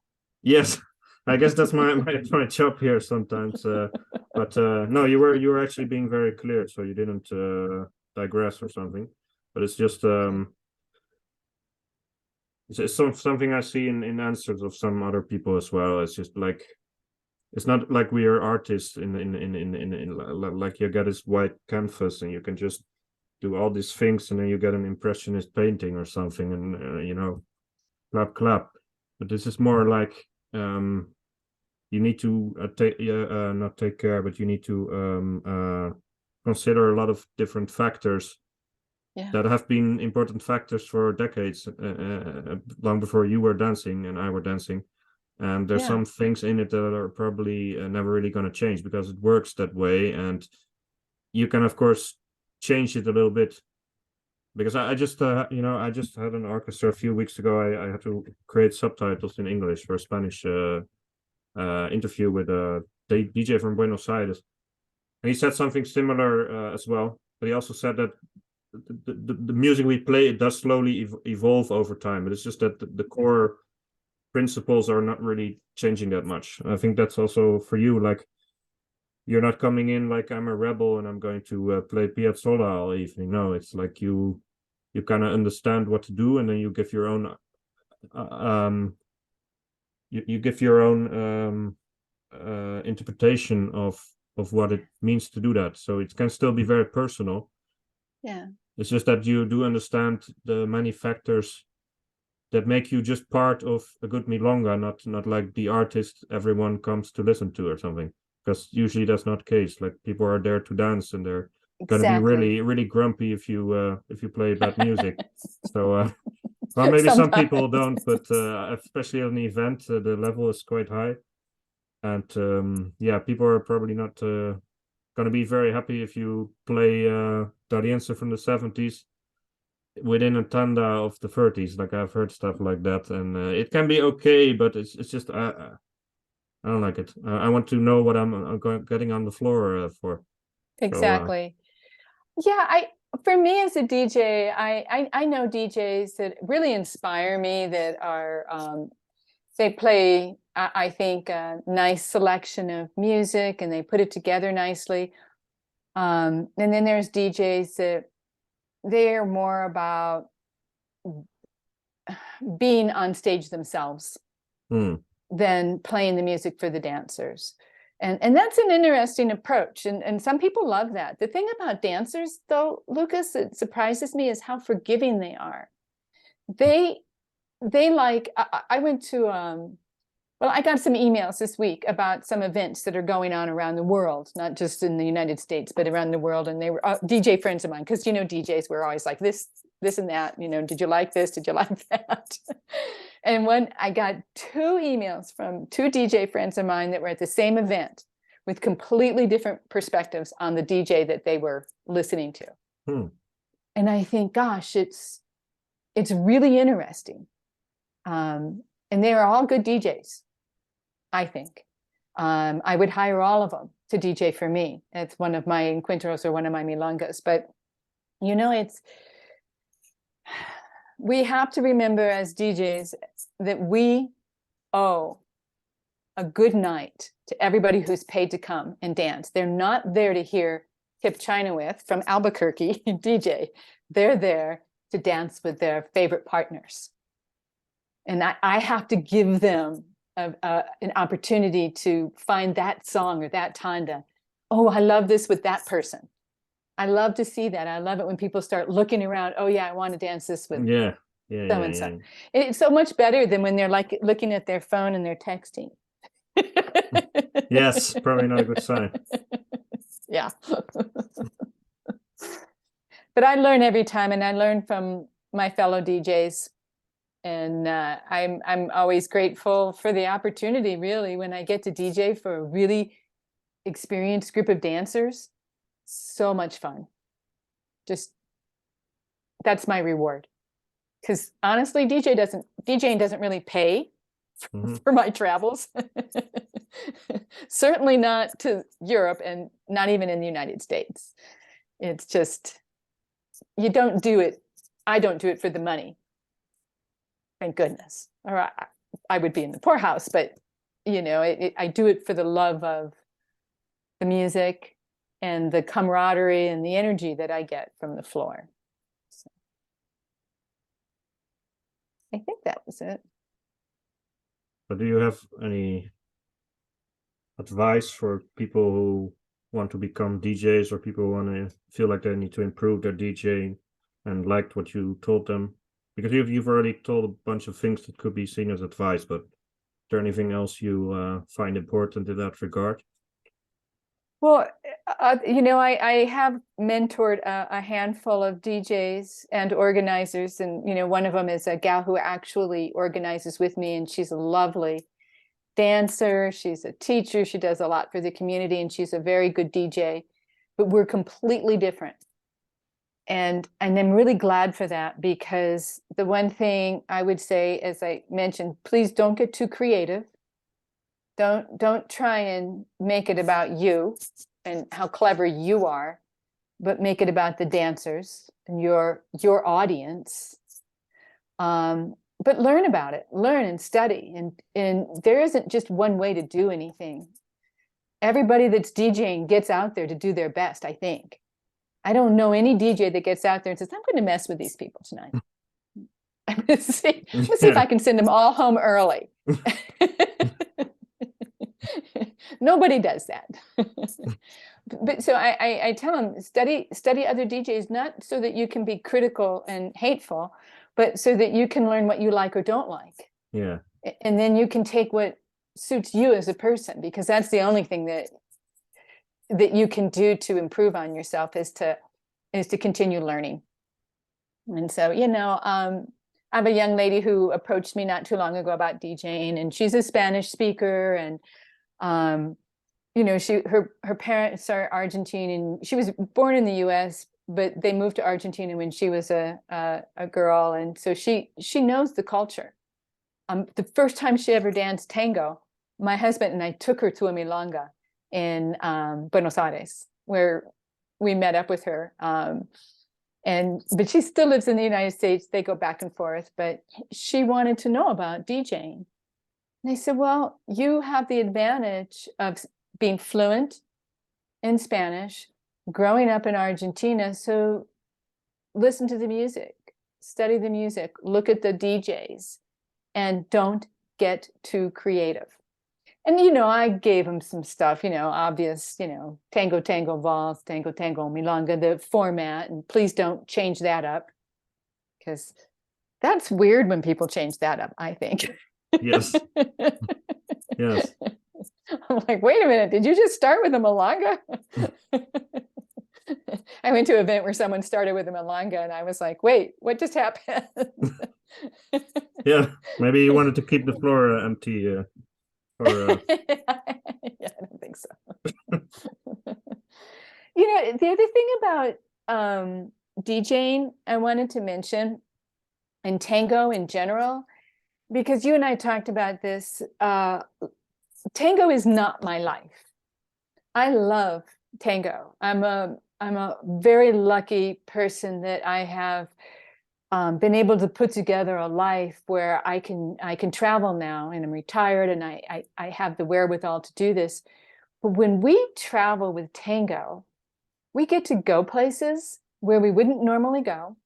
Speaker 1: Yes, I guess that's my job here sometimes. But no, you were actually being very clear, so you didn't digress or something. But it's just it's something I see in answers of some other people as well. It's just like, it's not like we are artists in like you get this white canvas and you can just do all these things and then you get an impressionist painting or something and clap clap. But this is more like you need to not take care, but you need to consider a lot of different factors that have been important factors for decades, long before you were dancing and I were dancing. And there's some things in it that are probably never really going to change because it works that way. And you can, of course, change it a little bit. Because I just, I just had an orchestra a few weeks ago. I had to create subtitles in English for a Spanish interview with a DJ from Buenos Aires. And he said something similar as well. But he also said that the music we play, it does slowly evolve over time. But it's just that the core principles are not really changing that much. I think that's also for you, like, you're not coming in like I'm a rebel and I'm going to play Piazzolla all evening. No, it's like you kind of understand what to do, and then you give your own you give your own interpretation of what it means to do that. So it can still be very personal.
Speaker 2: Yeah.
Speaker 1: It's just that you do understand the many factors that make you just part of a good milonga, not like the artist everyone comes to listen to or something. Because usually that's not the case. Like, people are there to dance, and they're gonna be really, really grumpy if you play bad music. So well, maybe some people don't, but especially on the event, the level is quite high. And yeah, people are probably not gonna be very happy if you play Dariense from the 70s within a tanda of the 30s. Like, I've heard stuff like that, and it can be okay, but it's just I don't like it. I want to know what I'm getting on the floor for.
Speaker 2: Exactly. So, yeah, for me as a DJ, I know DJs that really inspire me, that are they play, I think, a nice selection of music and they put it together nicely. And then there's DJs that they're more about being on stage themselves than playing the music for the dancers. And that's an interesting approach. And some people love that. The thing about dancers, though, Lucas, that surprises me is how forgiving they are. They like, I went to, well, I got some emails this week about some events that are going on around the world, not just in the United States, but around the world. And they were DJ friends of mine, because, DJs were always like this and that, did you like this? Did you like that? And I got 2 emails from 2 DJ friends of mine that were at the same event with completely different perspectives on the DJ that they were listening to. And I think, gosh, it's really interesting. And they are all good DJs, I think. I would hire all of them to DJ for me. It's one of my encuentros or one of my milongas. But, we have to remember as DJs that we owe a good night to everybody who's paid to come and dance. They're not there to hear Kipp Chynoweth from Albuquerque DJ. They're there to dance with their favorite partners. And I have to give them an opportunity to find that song or that tanda. Oh, I love this with that person. I love to see that. I love it when people start looking around. Oh yeah, I want to dance this with so-and-so. It's so much better than when they're like looking at their phone and they're texting.
Speaker 1: Yes, probably not a good sign.
Speaker 2: Yeah. But I learn every time, and I learn from my fellow DJs. And I'm always grateful for the opportunity, really, when I get to DJ for a really experienced group of dancers. So much fun. Just that's my reward. Because honestly, DJing doesn't really pay for my travels. Certainly not to Europe, and not even in the United States. It's just, you don't do it. I don't do it for the money. Thank goodness. Or I would be in the poorhouse, but I do it for the love of the music and the camaraderie and the energy that I get from the floor. So I think that was it.
Speaker 1: But do you have any advice for people who want to become DJs, or people who want to feel like they need to improve their DJing and liked what you told them? Because you've already told a bunch of things that could be seen as advice, but is there anything else you find important in that regard?
Speaker 2: Well, I have mentored a handful of DJs and organizers, and one of them is a gal who actually organizes with me, and she's a lovely dancer. She's a teacher. She does a lot for the community, and she's a very good DJ. But we're completely different, and I'm really glad for that, because the one thing I would say, as I mentioned, please don't get too creative. Don't try and make it about you and how clever you are, but make it about the dancers and your audience. But learn about it, learn and study. And there isn't just one way to do anything. Everybody that's DJing gets out there to do their best, I think. I don't know any DJ that gets out there and says, I'm going to mess with these people tonight. Let's see if I can send them all home early. Nobody does that. But so I tell them, study other DJs, not so that you can be critical and hateful, but so that you can learn what you like or don't like.
Speaker 1: Yeah.
Speaker 2: And then you can take what suits you as a person, because that's the only thing that you can do to improve on yourself, is to continue learning. And so, I have a young lady who approached me not too long ago about DJing, and she's a Spanish speaker, and her parents are Argentine, she was born in the US, but they moved to Argentina when she was a girl, and so she knows the culture. The first time she ever danced tango, my husband and I took her to a milonga in Buenos Aires, where we met up with her. But she still lives in the United States. They go back and forth, but she wanted to know about DJing. And I said, well, you have the advantage of being fluent in Spanish, growing up in Argentina. So listen to the music, study the music, look at the DJs, and don't get too creative. And, I gave him some stuff, obvious, tango, tango, valse, tango, tango, milonga, the format, and please don't change that up, because that's weird when people change that up, I think.
Speaker 1: Yes. Yes.
Speaker 2: I'm like, wait a minute, did you just start with a milonga? I went to an event where someone started with a milonga, and I was like, wait, what just happened?
Speaker 1: Yeah, maybe you wanted to keep the floor empty.
Speaker 2: Yeah, I don't think so. The other thing about DJing I wanted to mention, and tango in general, because you and I talked about this, tango is not my life. I love tango. I'm a very lucky person that I have been able to put together a life where I can travel now, and I'm retired, and I have the wherewithal to do this. But when we travel with tango, we get to go places where we wouldn't normally go.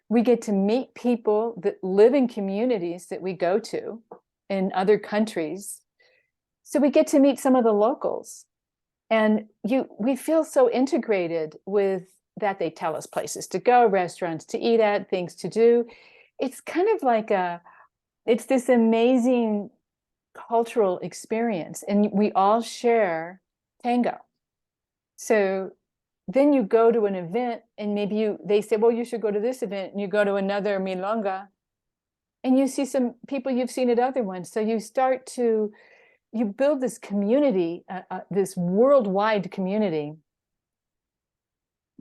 Speaker 2: We get to meet people that live in communities that we go to in other countries. So we get to meet some of the locals, and we feel so integrated with that. They tell us places to go, restaurants to eat at, things to do. It's kind of like it's this amazing cultural experience, and we all share tango. So then you go to an event and maybe they say, well, you should go to this event, and you go to another milonga and you see some people you've seen at other ones. So you build this community, this worldwide community,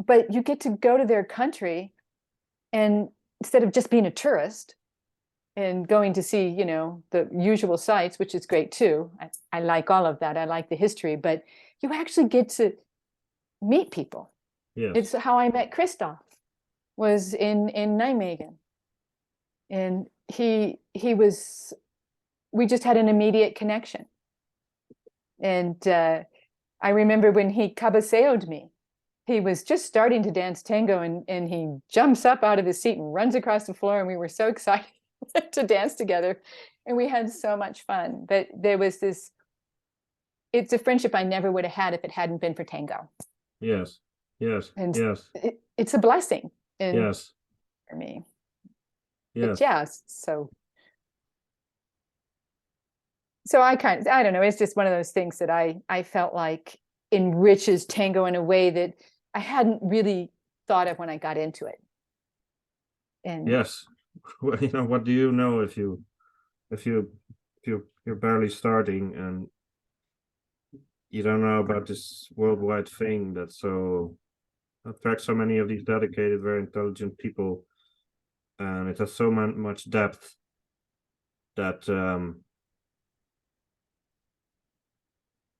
Speaker 2: but you get to go to their country, and instead of just being a tourist and going to see, the usual sites, which is great too. I like all of that. I like the history, but you actually get to meet people.
Speaker 1: Yes.
Speaker 2: It's how I met Kristof, was in Nijmegen. And we just had an immediate connection. And I remember when he cabaseoed me, he was just starting to dance tango, and he jumps up out of his seat and runs across the floor, and we were so excited to dance together, and we had so much fun. But there was it's a friendship I never would have had if it hadn't been for tango.
Speaker 1: Yes.
Speaker 2: And
Speaker 1: yes.
Speaker 2: It's a blessing
Speaker 1: Yes.
Speaker 2: for me.
Speaker 1: Yes.
Speaker 2: But yeah, so I don't know, it's just one of those things that I felt like enriches tango in a way that I hadn't really thought of when I got into it. And
Speaker 1: yes. Well, what do you know if you're barely starting and you don't know about this worldwide thing that so attracts so many of these dedicated, very intelligent people, and it has so much depth that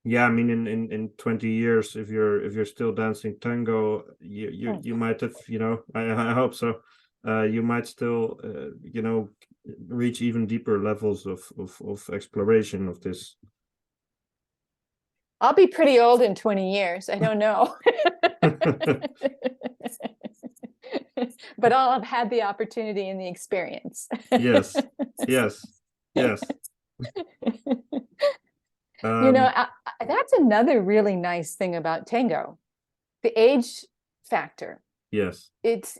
Speaker 1: yeah, I mean, in 20 years, if you're still dancing tango, you might have, I hope so. You might still, reach even deeper levels of exploration of this.
Speaker 2: I'll be pretty old in 20 years. I don't know. But I'll have had the opportunity and the experience.
Speaker 1: Yes.
Speaker 2: That's another really nice thing about tango, the age factor.
Speaker 1: Yes.
Speaker 2: It's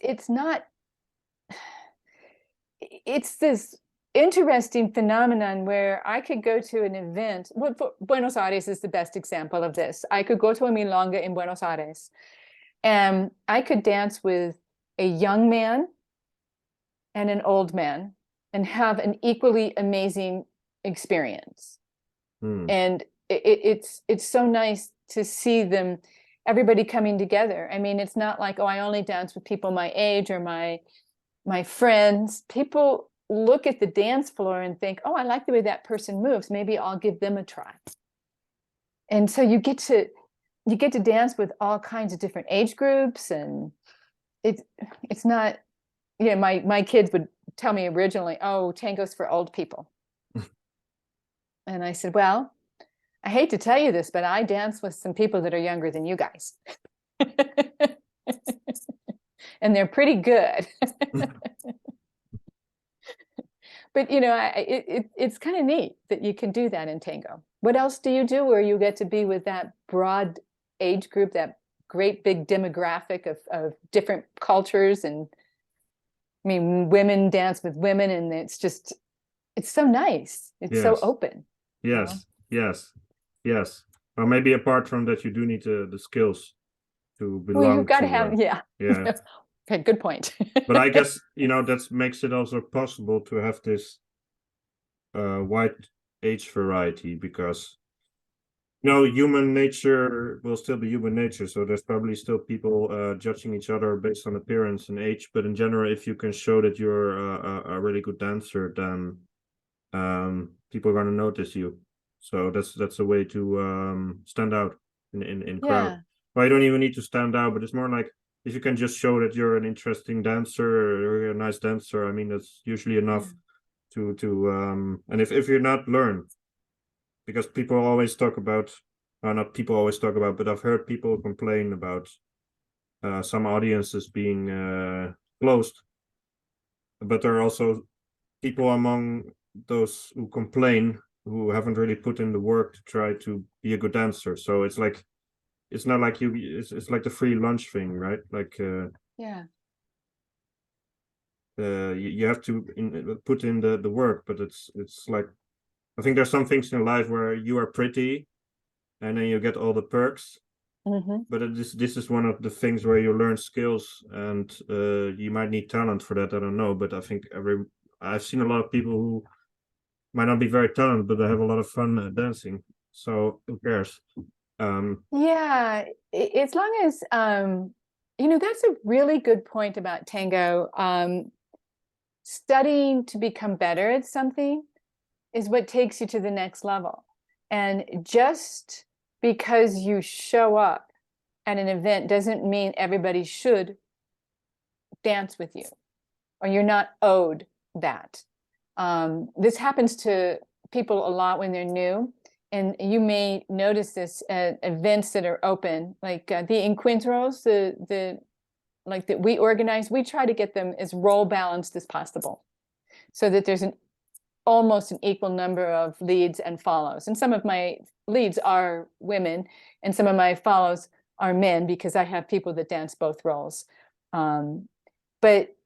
Speaker 2: this interesting phenomenon where I could go to an event. Buenos Aires is the best example of this. I could go to a milonga in Buenos Aires, and I could dance with a young man and an old man and have an equally amazing experience. And it's so nice to see them, everybody coming together. I mean, it's not like, oh, I only dance with people my age or my friends. People look at the dance floor and think, oh, I like the way that person moves. Maybe I'll give them a try. And so you get to dance with all kinds of different age groups, and it's not, my kids would tell me originally, oh, tango's for old people. And I said, well, I hate to tell you this, but I dance with some people that are younger than you guys. And they're pretty good. But it's kind of neat that you can do that in tango. What else do you do where you get to be with that broad age group, that great big demographic of different cultures? And I mean, women dance with women, and it's so nice. It's so open.
Speaker 1: Yes. Well, maybe apart from that, you do need the skills to belong.
Speaker 2: Well, you've got to have, yeah. Okay, good point.
Speaker 1: But I guess that makes it also possible to have this wide age variety, because human nature will still be human nature. So there's probably still people judging each other based on appearance and age. But in general, if you can show that you're a really good dancer, then people are going to notice you. So that's a way to stand out in crowd. Well, you don't even need to stand out, but it's more like if you can just show that you're an interesting dancer or you're a nice dancer. I mean, that's usually enough to and if you're not, learn, because people always talk about, not people always talk about, but I've heard people complain about some audiences being closed, but there are also people among those who complain who haven't really put in the work to try to be a good dancer. So it's like, it's not like it's like the free lunch thing, right? Like you have to put in the work, but it's like I think there's some things in life where you are pretty and then you get all the perks. But this is one of the things where you learn skills, and you might need talent for that. I don't know, but I think I've seen a lot of people who might not be very talented, but they have a lot of fun dancing. So who cares?
Speaker 2: Yeah, as long as that's a really good point about tango. Studying to become better at something is what takes you to the next level. And just because you show up at an event doesn't mean everybody should dance with you, or you're not owed that. This happens to people a lot when they're new. And you may notice this at events that are open, like the encuentros, that we organize. We try to get them as role balanced as possible, so that there's almost an equal number of leads and follows. And some of my leads are women, and some of my follows are men, because I have people that dance both roles. But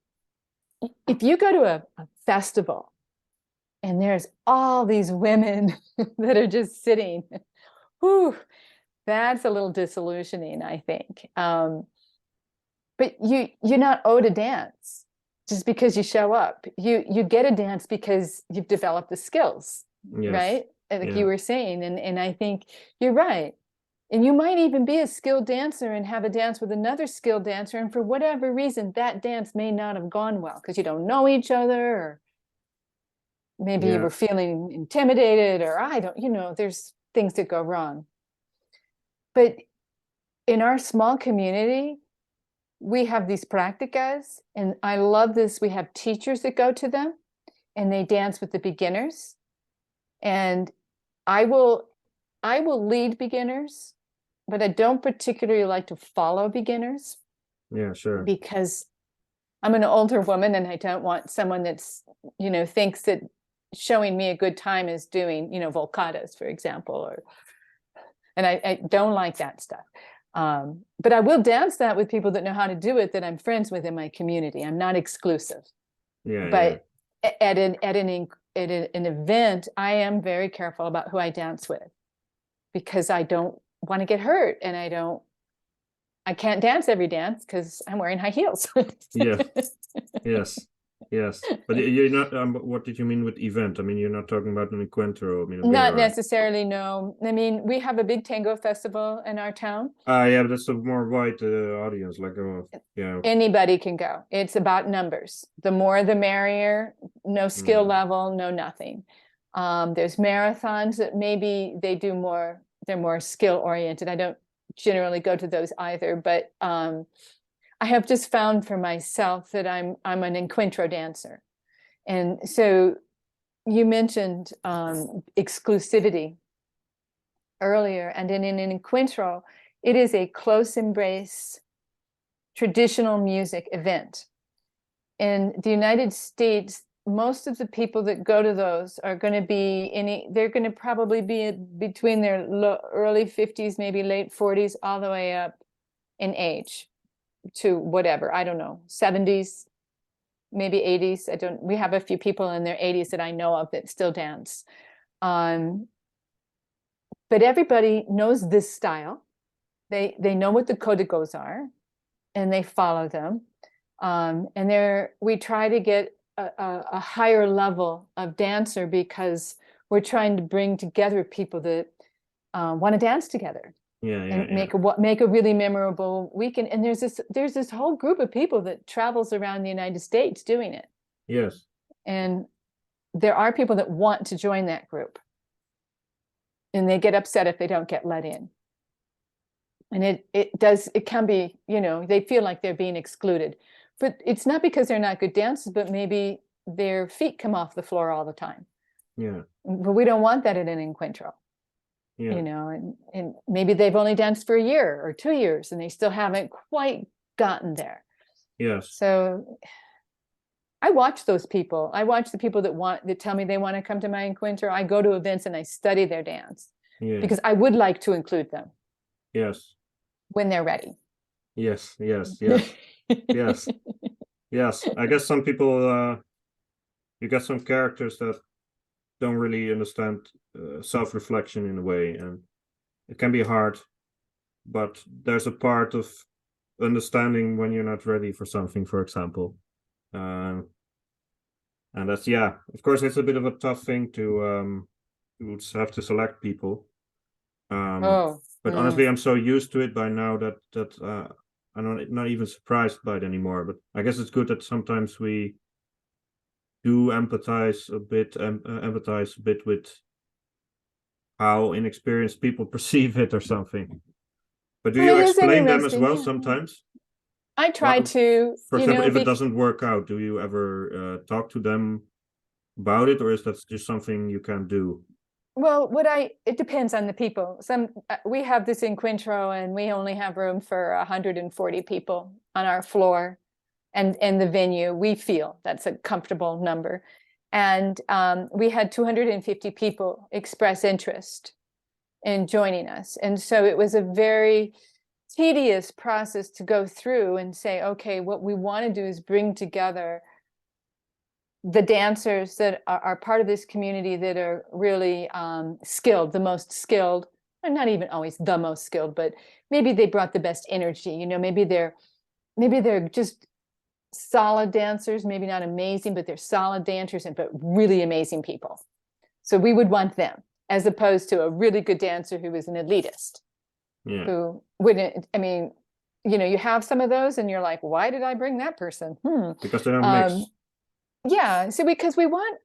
Speaker 2: if you go to a festival and there's all these women that are just sitting, whew, that's a little disillusioning, I think. But you're not owed a dance just because you show up. You get a dance because you've developed the skills,
Speaker 1: Yes.
Speaker 2: right? Like
Speaker 1: Yeah.
Speaker 2: you were saying, and I think you're right. And you might even be a skilled dancer and have a dance with another skilled dancer, and for whatever reason, that dance may not have gone well because you don't know each other, or maybe you
Speaker 1: Yeah.
Speaker 2: were feeling intimidated, or I don't, there's things that go wrong. But in our small community, we have these practicas, and I love this. We have teachers that go to them and they dance with the beginners. And I will lead beginners, but I don't particularly like to follow beginners.
Speaker 1: Yeah, sure.
Speaker 2: Because I'm an older woman and I don't want someone that's, thinks that showing me a good time is doing, volcadas, for example, and I don't like that stuff. But I will dance that with people that know how to do it, that I'm friends with in my community. I'm not exclusive.
Speaker 1: Yeah.
Speaker 2: But at an event, I am very careful about who I dance with, because I don't want to get hurt, and I can't dance every dance because I'm wearing high heels.
Speaker 1: Yeah. Yes. Yes. But you're not. What did you mean with event? I mean, you're not talking about an encuentro. I mean,
Speaker 2: Not necessarily, no. I mean, we have a big tango festival in our town.
Speaker 1: Yeah, but that's a more wide audience. Like, yeah.
Speaker 2: Anybody can go. It's about numbers. The more, the merrier. No skill level, no nothing. There's marathons that maybe they're more skill oriented. I don't generally go to those either, but I have just found for myself that I'm an encuentro dancer. And so you mentioned exclusivity earlier, and in an encuentro, it is a close embrace traditional music event. In the United States, most of the people that go to those are going to be they're going to probably be between their early 50s, maybe late 40s, all the way up in age to whatever, I don't know, 70s, maybe 80s. We have a few people in their 80s that I know of that still dance. But everybody knows this style. They know what the códigos are, and they follow them. And we try to get a higher level of dancer, because we're trying to bring together people that want to dance together. And make a really memorable weekend. And there's this whole group of people that travels around the United States doing it.
Speaker 1: Yes.
Speaker 2: And there are people that want to join that group, and they get upset if they don't get let in. And it can be, they feel like they're being excluded. But it's not because they're not good dancers, but maybe their feet come off the floor all the time.
Speaker 1: Yeah.
Speaker 2: But we don't want that in an encuentro.
Speaker 1: Yeah.
Speaker 2: And maybe they've only danced for a year or 2 years and they still haven't quite gotten there.
Speaker 1: Yes.
Speaker 2: So I watch those people. I watch the people that tell me they want to come to my encuentro. I go to events and I study their dance, because I would like to include them.
Speaker 1: Yes.
Speaker 2: When they're ready.
Speaker 1: Yes. Yes. Yes. Yes. I guess some people, you get some characters that don't really understand self-reflection in a way, and it can be hard. But there's a part of understanding when you're not ready for something, for example. And that's, yeah, of course, it's a bit of a tough thing to have to select people. But honestly, I'm so used to it by now that I'm not even surprised by it anymore. But I guess it's good that sometimes we do empathize a bit with how inexperienced people perceive it or something. But do you explain them as well sometimes?
Speaker 2: I try to.
Speaker 1: For example, if it doesn't work out, do you ever talk to them about it, or is that just something you can do?
Speaker 2: Well, it depends on the people. We have this encuentro and we only have room for 140 people on our floor, and the venue, we feel that's a comfortable number. And we had 250 people express interest in joining us. And so it was a very tedious process to go through and say, okay, what we want to do is bring together the dancers that are part of this community that are really skilled, the most skilled, and not even always the most skilled, but maybe they brought the best energy. You know, maybe they're just solid dancers, maybe not amazing, but they're solid dancers, but really amazing people. So we would want them, as opposed to a really good dancer who was an elitist.
Speaker 1: Yeah.
Speaker 2: Who wouldn't, I mean, you know, you have some of those and you're like, why did I bring that person?
Speaker 1: Because they don't mix.
Speaker 2: Yeah, so because we want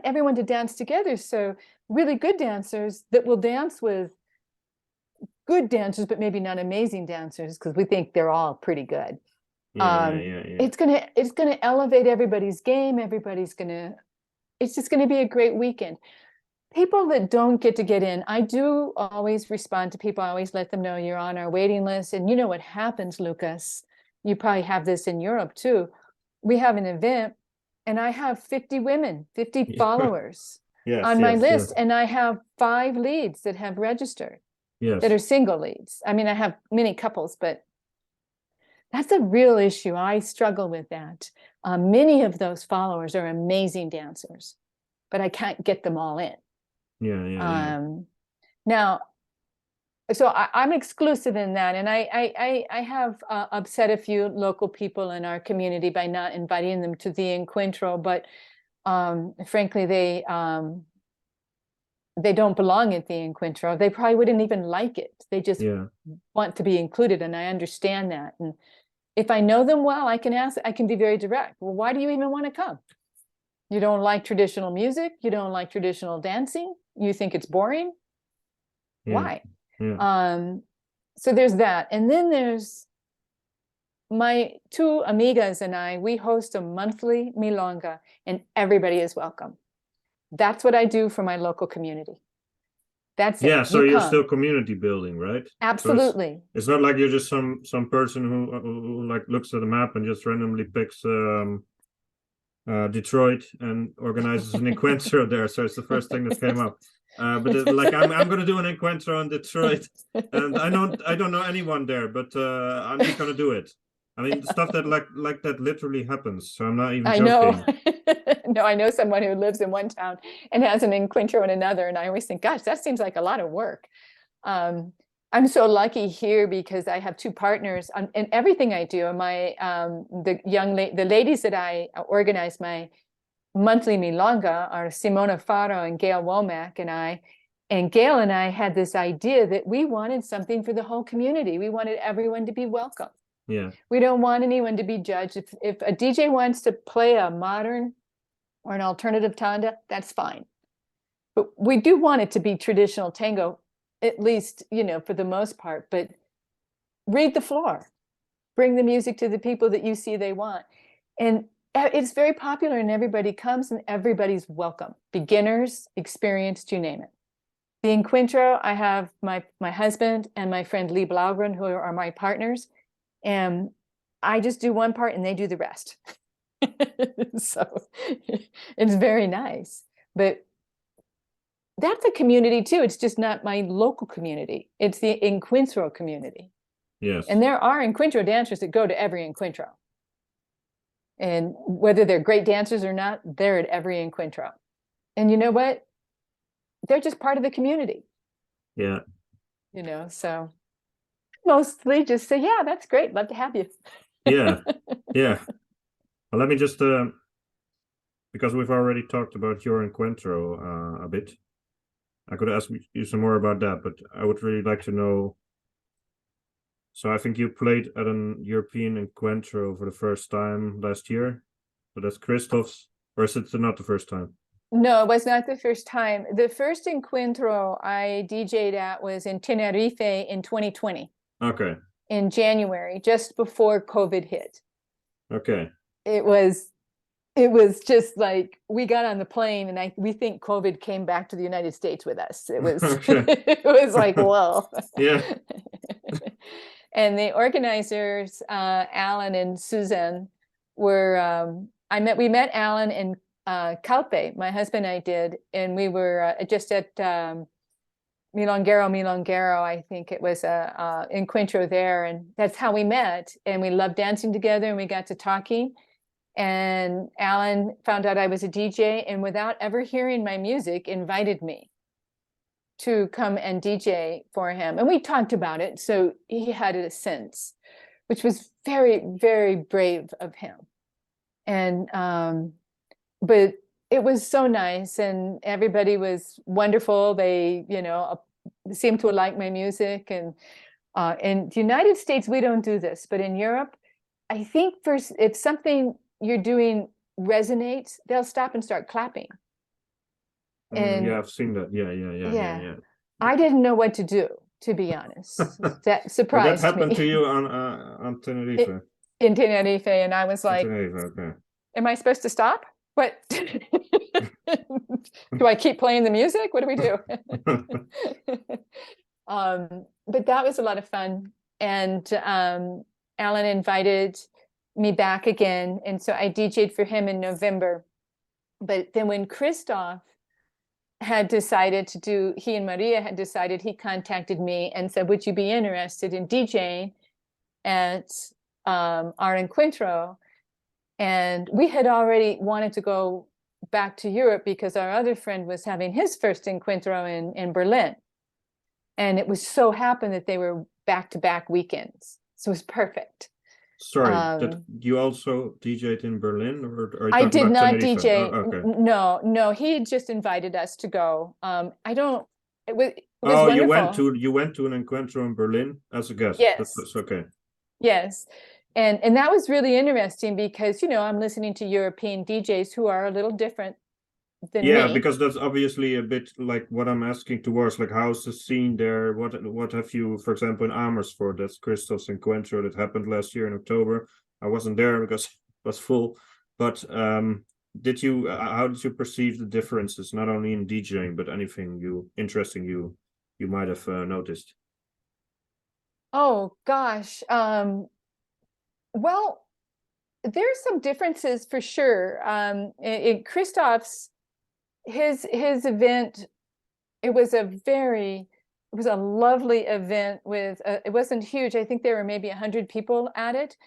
Speaker 2: everyone to dance together. So really good dancers that will dance with good dancers, but maybe not amazing dancers, because we think they're all pretty good.
Speaker 1: Yeah.
Speaker 2: It's gonna elevate everybody's game. It's just gonna be a great weekend. People that don't get in, I do always respond to people. I always let them know you're on our waiting list. And you know what happens, Lucas? You probably have this in Europe too. We have an event and I have 50 women, 50 followers on my list. And I have 5 leads that have registered, that are single leads. I mean, I have many couples, but that's a real issue. I struggle with that. Many of those followers are amazing dancers, but I can't get them all in. Now, so I'm exclusive in that, and I have upset a few local people in our community by not inviting them to the encuentro, but frankly, they don't belong at the encuentro. They probably wouldn't even like it. They just want to be included, and I understand that. And if I know them well, I can be very direct. Well, why do you even want to come? You don't like traditional music? You don't like traditional dancing? You think it's boring? Why? So there's that. And then there's my 2 amigas and I, we host a monthly milonga, and everybody is welcome. That's what I do for my local community. That's it.
Speaker 1: So you're still community building, right?
Speaker 2: Absolutely.
Speaker 1: So it's not like you're just some person who like looks at the map and just randomly picks Detroit and organizes an encuentro there. So it's the first thing that came up. But like I'm going to do an encuentro in Detroit, and I don't know anyone there, but I'm just going to do it. I mean, stuff that like that literally happens. So I'm not even joking.
Speaker 2: No, I know someone who lives in one town and has an encuentro in another, and I always think, gosh, that seems like a lot of work. I'm so lucky here because I have 2 partners in everything I do. My the ladies that I organize my monthly milonga are Simona Faro and Gail Womack and I. And Gail and I had this idea that we wanted something for the whole community. We wanted everyone to be welcome.
Speaker 1: Yeah.
Speaker 2: We don't want anyone to be judged. If a DJ wants to play a modern or an alternative tanda, that's fine. But we do want it to be traditional tango, at least, you know, for the most part. But read the floor. Bring the music to the people that you see they want. And it's very popular, and everybody comes and everybody's welcome. Beginners, experienced, you name it. The encuentro, I have my husband and my friend Lee Blaugren, who are my partners. And I just do one part and they do the rest. So it's very nice. But that's a community too. It's just not my local community. It's the encuentro community.
Speaker 1: Yes.
Speaker 2: And there are encuentro dancers that go to every encuentro. And whether they're great dancers or not, they're at every encuentro. And you know what? They're just part of the community,
Speaker 1: Yeah.
Speaker 2: so mostly just say, yeah, that's great. Love to have you.
Speaker 1: Yeah. Yeah. Well, let me just, because we've already talked about your encuentro a bit, I could ask you some more about that, but I would really like to know. So I think you played at an European encuentro for the first time last year. So that's Kristof's, or is it not the first time?
Speaker 2: No, it was not the first time. The first encuentro I DJ'd at was in Tenerife in 2020,
Speaker 1: Okay.
Speaker 2: in January, just before COVID hit.
Speaker 1: Okay.
Speaker 2: It was just like we got on the plane and we think COVID came back to the United States with us. It was
Speaker 1: Okay.
Speaker 2: it was like, whoa.
Speaker 1: Yeah.
Speaker 2: And the organizers, Alan and Susan, were we met Alan in Calpe, my husband and I did, and we were just at Milonguero, I think it was a encuentro there, and that's how we met. And we loved dancing together, and we got to talking. And Alan found out I was a DJ, and without ever hearing my music, invited me to come and DJ for him. And we talked about it, so he had a sense, which was very, very brave of him. And but it was so nice, and everybody was wonderful. They, seemed to like my music. And in the United States, we don't do this, but in Europe, I think first it's something you're doing resonates, they'll stop and start clapping. And
Speaker 1: yeah, I've seen that. Yeah.
Speaker 2: I didn't know what to do, to be honest. That surprised
Speaker 1: That happened
Speaker 2: me.
Speaker 1: to you on Tenerife.
Speaker 2: In Tenerife, and I was like,
Speaker 1: Tenerife, okay.
Speaker 2: am I supposed to stop? What? Do I keep playing the music? What do we do? But that was a lot of fun. And Alan invited me back again. And so I DJ'd for him in November. But then when Kristof had decided to do, he and Maria had decided, he contacted me and said, would you be interested in DJing at our encuentro? And we had already wanted to go back to Europe because our other friend was having his first encuentro in Berlin. And it was so happened that they were back-to-back weekends. So it was perfect.
Speaker 1: Sorry, did you also DJ'd in Berlin, or are you
Speaker 2: I did
Speaker 1: about
Speaker 2: not
Speaker 1: Tenerife?
Speaker 2: DJ.
Speaker 1: Oh, okay.
Speaker 2: No, he had just invited us to go. It was
Speaker 1: Oh,
Speaker 2: wonderful.
Speaker 1: you went to an encuentro in Berlin as a guest.
Speaker 2: Yes.
Speaker 1: That's okay.
Speaker 2: Yes. And that was really interesting because, I'm listening to European DJs who are a little different than
Speaker 1: Yeah,
Speaker 2: me.
Speaker 1: because that's obviously a bit like what I'm asking towards, like how's the scene there? What have you, for example, in Amersfoort, that's Kristof's encuentro that happened last year in October. I wasn't there because it was full. But how did you perceive the differences, not only in DJing, but anything interesting you might have noticed?
Speaker 2: Oh gosh. Well, there's some differences for sure. In Kristof's, his event, it was a lovely event with, it wasn't huge. I think there were maybe 100 people at it.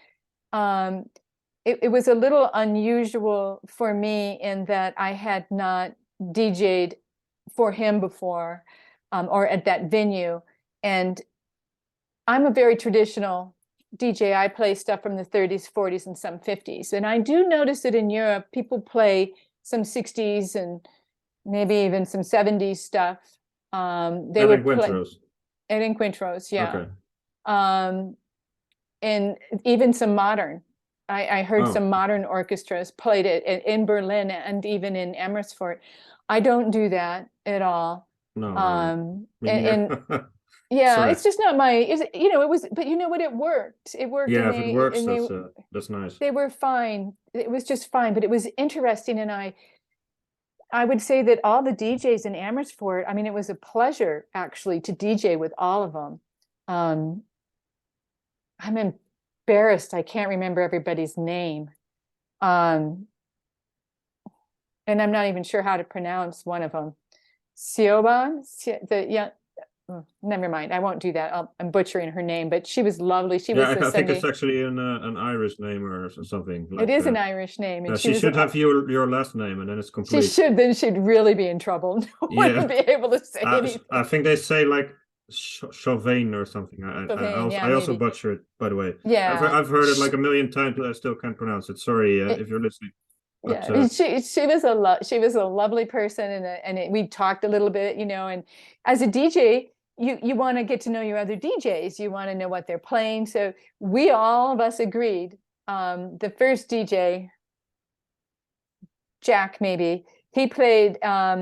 Speaker 2: It was a little unusual for me in that I had not DJ'd for him before, or at that venue. And I'm a very traditional DJ. I play stuff from the 30s, 40s, and some 50s. And I do notice that in Europe, people play some 60s and maybe even some 70s stuff. They would play at encuentros, yeah. Okay. And even some modern. I heard some modern orchestras played it in Berlin and even in Amersfoort. I don't do that at all.
Speaker 1: No.
Speaker 2: And yeah, sorry. It's just not my. It was, but you know what? It worked. It worked.
Speaker 1: Yeah, if it works, that's nice.
Speaker 2: They were fine. It was just fine, but it was interesting, and I would say that all the DJs in Amersfoort, I mean, it was a pleasure actually to DJ with all of them. I'm embarrassed. I can't remember everybody's name. And I'm not even sure how to pronounce one of them. Siobhan, never mind. I won't do that. I'm butchering her name, but she was lovely. She
Speaker 1: Yeah,
Speaker 2: was the
Speaker 1: I think it's
Speaker 2: Sunday.
Speaker 1: actually an Irish name or something
Speaker 2: It
Speaker 1: like.
Speaker 2: is an Irish name, and she
Speaker 1: She
Speaker 2: was.
Speaker 1: should have your last name, and then it's
Speaker 2: She
Speaker 1: complete.
Speaker 2: should. Then she'd really be in trouble. No one
Speaker 1: Yeah,
Speaker 2: would be able to say
Speaker 1: I
Speaker 2: anything.
Speaker 1: think they say like Chauvain or something.
Speaker 2: Sylvain, yeah,
Speaker 1: I also
Speaker 2: maybe.
Speaker 1: butcher it, by the way.
Speaker 2: Yeah.
Speaker 1: I've heard it like a million times, but I still can't pronounce it. Sorry if you're listening. But
Speaker 2: Yeah, she was a lovely person, and we talked a little bit, and as a DJ, you want to get to know your other DJs. You want to know what they're playing. So we all of us agreed. The first DJ, Jack, maybe he played La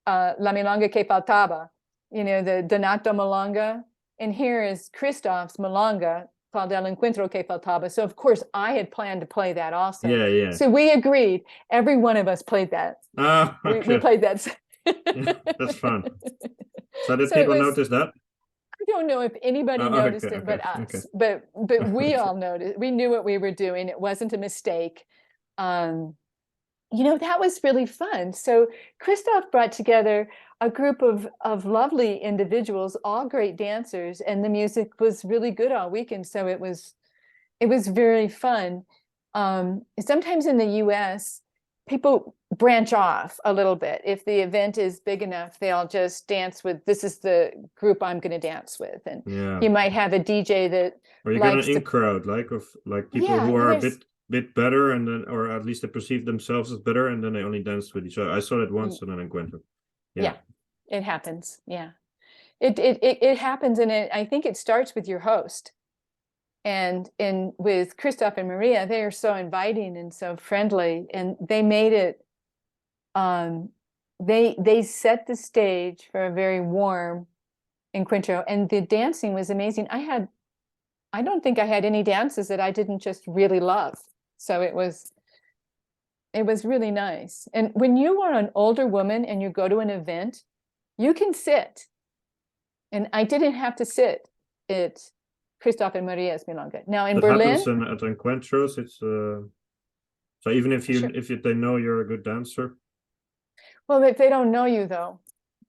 Speaker 2: Milonga que faltaba, the Donato Milonga, and here is Kristof's Milonga called El Encuentro que faltaba. So of course I had planned to play that also.
Speaker 1: yeah.
Speaker 2: So we agreed. Every one of us played that.
Speaker 1: Ah, okay.
Speaker 2: We played that.
Speaker 1: Yeah, that's fun. So did
Speaker 2: So it
Speaker 1: people
Speaker 2: was.
Speaker 1: notice that?
Speaker 2: I don't know if anybody noticed it but us. But we all noticed. We knew what we were doing. It wasn't a mistake. That was really fun. So Kristof brought together a group of lovely individuals, all great dancers, and the music was really good all weekend. So it was very fun. Sometimes in the US, people branch off a little bit. If the event is big enough, they'll just dance with, this is the group I'm going to dance with. And you might have a DJ that
Speaker 1: or you get an in crowd, like people who are a bit better, and then, or at least they perceive themselves as better, and then they only dance with each other. I saw that once in an encuentro.
Speaker 2: Yeah, it happens. Yeah, it happens, and I think it starts with your host. And with Kristof and Maria, they are so inviting and so friendly, and they made it. They set the stage for a very warm encuentro, and the dancing was amazing. I don't think I had any dances that I didn't just really love. So it was really nice. And when you are an older woman and you go to an event, you can sit. And I didn't have to sit at Kristof and Maria's Milonga. Now in Berlin,
Speaker 1: happens at encuentros. It's so even if they know you're a good dancer.
Speaker 2: Well, if they don't know you though.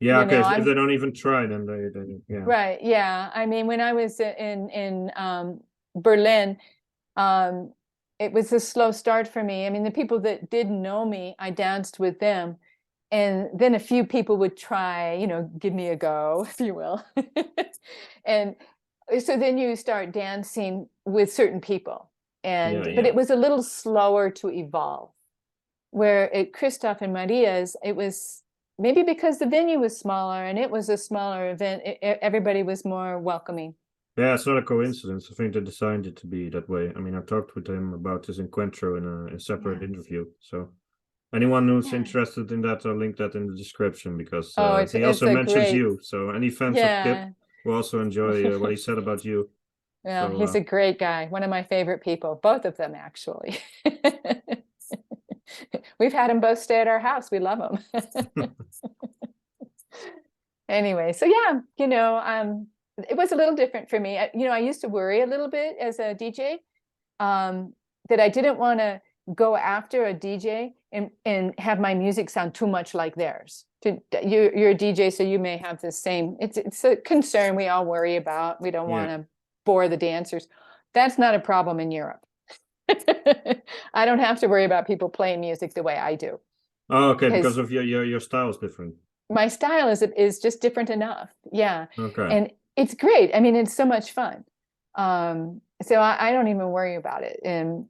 Speaker 1: Yeah, okay. If they don't even try, then they yeah.
Speaker 2: Right. Yeah. I mean, when I was in Berlin, it was a slow start for me. I mean, the people that didn't know me, I danced with them. And then a few people would try, give me a go, if you will. And so then you start dancing with certain people. But it was a little slower to evolve. Where at Kristof and Maria's, it was maybe because the venue was smaller and it was a smaller event, everybody was more welcoming.
Speaker 1: Yeah, it's not a coincidence. I think they designed it to be that way. I mean, I talked with him about this encuentro in a separate interview. So anyone who's interested in that, I'll link that in the description, because he also mentions you. So any fans of Kipp will also enjoy what he said about you.
Speaker 2: Yeah, so, he's a great guy. One of my favorite people. Both of them, actually. We've had them both stay at our house. We love them. Anyway, so yeah, it was a little different for me. I used to worry a little bit as a DJ that I didn't want to go after a DJ and have my music sound too much like theirs. You're a DJ, so you may have the same. It's a concern we all worry about. We don't want to bore the dancers. That's not a problem in Europe. I don't have to worry about people playing music the way I do.
Speaker 1: Oh, okay, because of your style is different.
Speaker 2: My style is just different enough. Yeah.
Speaker 1: Okay.
Speaker 2: And it's great. I mean, it's so much fun. So I don't even worry about it. In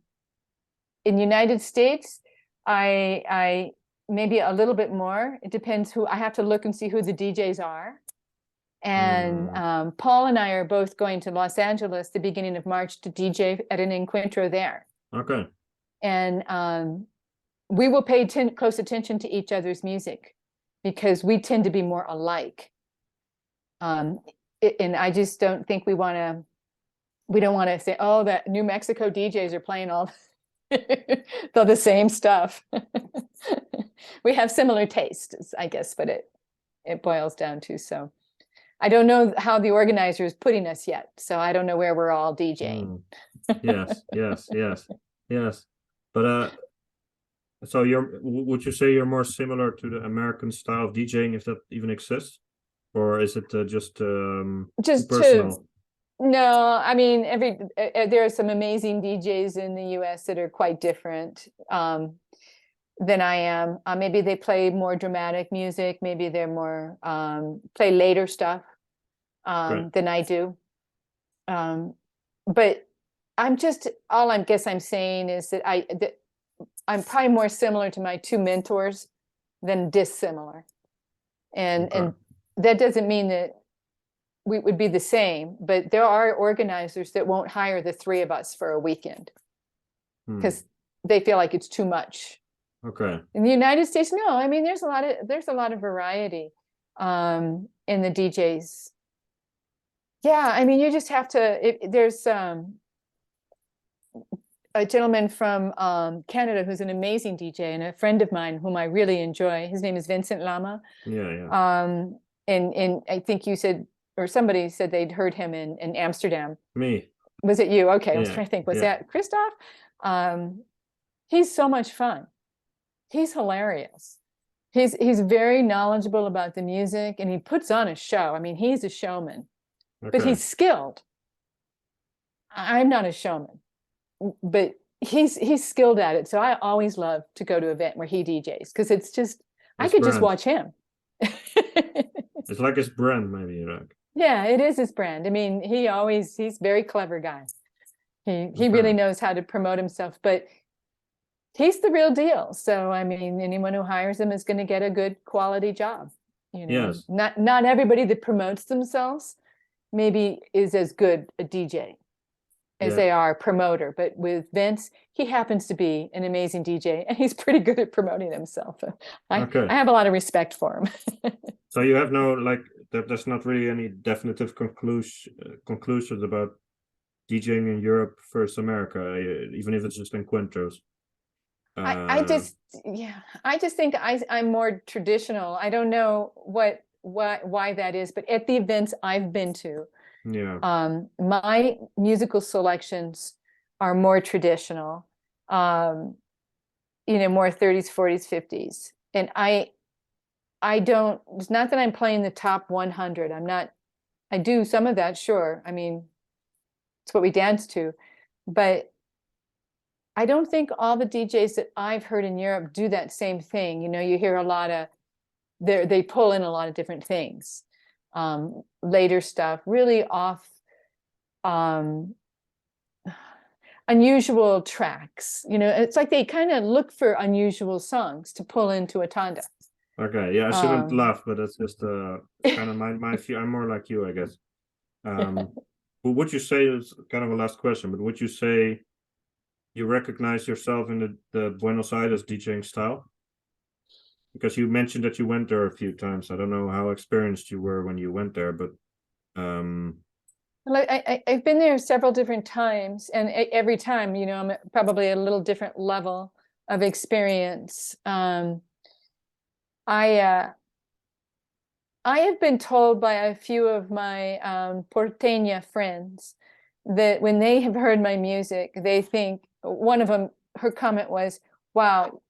Speaker 2: United States, I maybe a little bit more. It depends who. I have to look and see who the DJs are. And Paul and I are both going to Los Angeles the beginning of March to DJ at an encuentro there.
Speaker 1: Okay.
Speaker 2: And we will pay close attention to each other's music because we tend to be more alike. And I just don't think we don't want to say, oh, that New Mexico DJs are playing all the same stuff. We have similar tastes, I guess, but it boils down to. So I don't know how the organizer is putting us yet. So I don't know where we're all DJing.
Speaker 1: Yes. But so would you say you're more similar to the American style of DJing, if that even exists? or is it just
Speaker 2: Just to
Speaker 1: personal?
Speaker 2: No, I mean, there are some amazing DJs in the US that are quite different than I am. Maybe they play more dramatic music. Maybe they're more play later stuff
Speaker 1: Okay.
Speaker 2: than I do. But I guess I'm saying is that I'm probably more similar to my two mentors than dissimilar. And
Speaker 1: Okay.
Speaker 2: and that doesn't mean that we would be the same, but there are organizers that won't hire the three of us for a weekend because they feel like it's too much.
Speaker 1: Okay.
Speaker 2: In the United States, no, I mean there's a lot of variety in the DJs. Yeah, I mean you just have to. There's a gentleman from Canada who's an amazing DJ and a friend of mine whom I really enjoy. His name is Vincent Lama.
Speaker 1: Yeah.
Speaker 2: And I think you said, or somebody said they'd heard him in Amsterdam.
Speaker 1: Me.
Speaker 2: Was it you? Okay, I was
Speaker 1: Yeah.
Speaker 2: trying to think. Was
Speaker 1: Yeah.
Speaker 2: that Kristof? He's so much fun. He's hilarious. He's very knowledgeable about the music and he puts on a show. I mean, he's a showman, but
Speaker 1: Okay.
Speaker 2: he's skilled. I'm not a showman, but he's skilled at it. So I always love to go to an event where he DJs because it's just I
Speaker 1: His
Speaker 2: could just
Speaker 1: brand.
Speaker 2: watch him.
Speaker 1: It's like his brand, maybe, like.
Speaker 2: Yeah, it is his brand. I mean, he's very clever guy. He
Speaker 1: Okay.
Speaker 2: really knows how to promote himself, but he's the real deal. So I mean, anyone who hires him is going to get a good quality job. You know,
Speaker 1: Yes.
Speaker 2: not everybody that promotes themselves maybe is as good a DJ as
Speaker 1: Yeah.
Speaker 2: they are a promoter. But with Vince, he happens to be an amazing DJ and he's pretty good at promoting himself.
Speaker 1: Okay.
Speaker 2: I have a lot of respect for him.
Speaker 1: So you have no, like, there's not really any definitive conclusions about DJing in Europe versus America, even if it's just encuentros.
Speaker 2: I just think I'm more traditional. I don't know why that is, but at the events I've been to,
Speaker 1: Yeah.
Speaker 2: my musical selections are more traditional, you know, more 30s, 40s, 50s. And I don't, it's not that I'm playing the top 100. I do some of that, sure. I mean, it's what we dance to, but I don't think all the DJs that I've heard in Europe do that same thing. You know, you hear a lot of, they pull in a lot of different things. Later stuff, really off, unusual tracks. You know, it's like they kind of look for unusual songs to pull into a tanda.
Speaker 1: Okay. Yeah, I shouldn't laugh, but that's just kind of my view. I'm more like you, I guess. But would you say, it's kind of a last question, but would you say you recognize yourself in the Buenos Aires DJing style? Because you mentioned that you went there a few times. I don't know how experienced you were when you went there, but
Speaker 2: Well, I've been there several different times, and every time, you know, I'm at probably a little different level of experience. I have been told by a few of my Porteña friends that when they have heard my music, they think, one of them, her comment was, wow,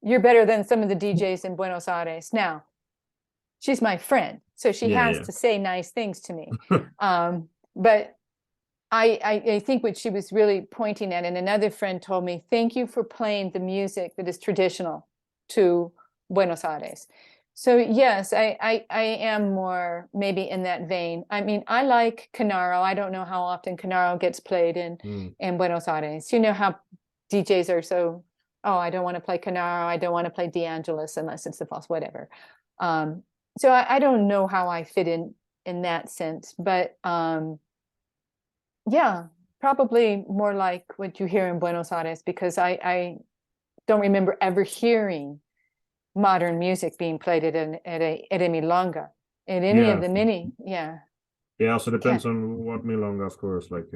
Speaker 2: you're better than some of the DJs in Buenos Aires. Now, she's my friend, so she has to say nice things to me. But I think what she was really pointing at, and another friend told me, thank you for playing the music that is traditional to Buenos Aires. So yes, I am more maybe in that vein. I mean, I like Canaro. I don't know how often Canaro gets played in Buenos Aires. You know how DJs are so, oh, I don't want to play Canaro. I don't want to play DeAngelis unless it's the false, whatever. So I don't know how I fit in that sense, but yeah, probably more like what you hear in Buenos Aires, because I don't remember ever hearing modern music being played at a milonga, at any of the many,
Speaker 1: yeah, also depends on what milonga, of course, like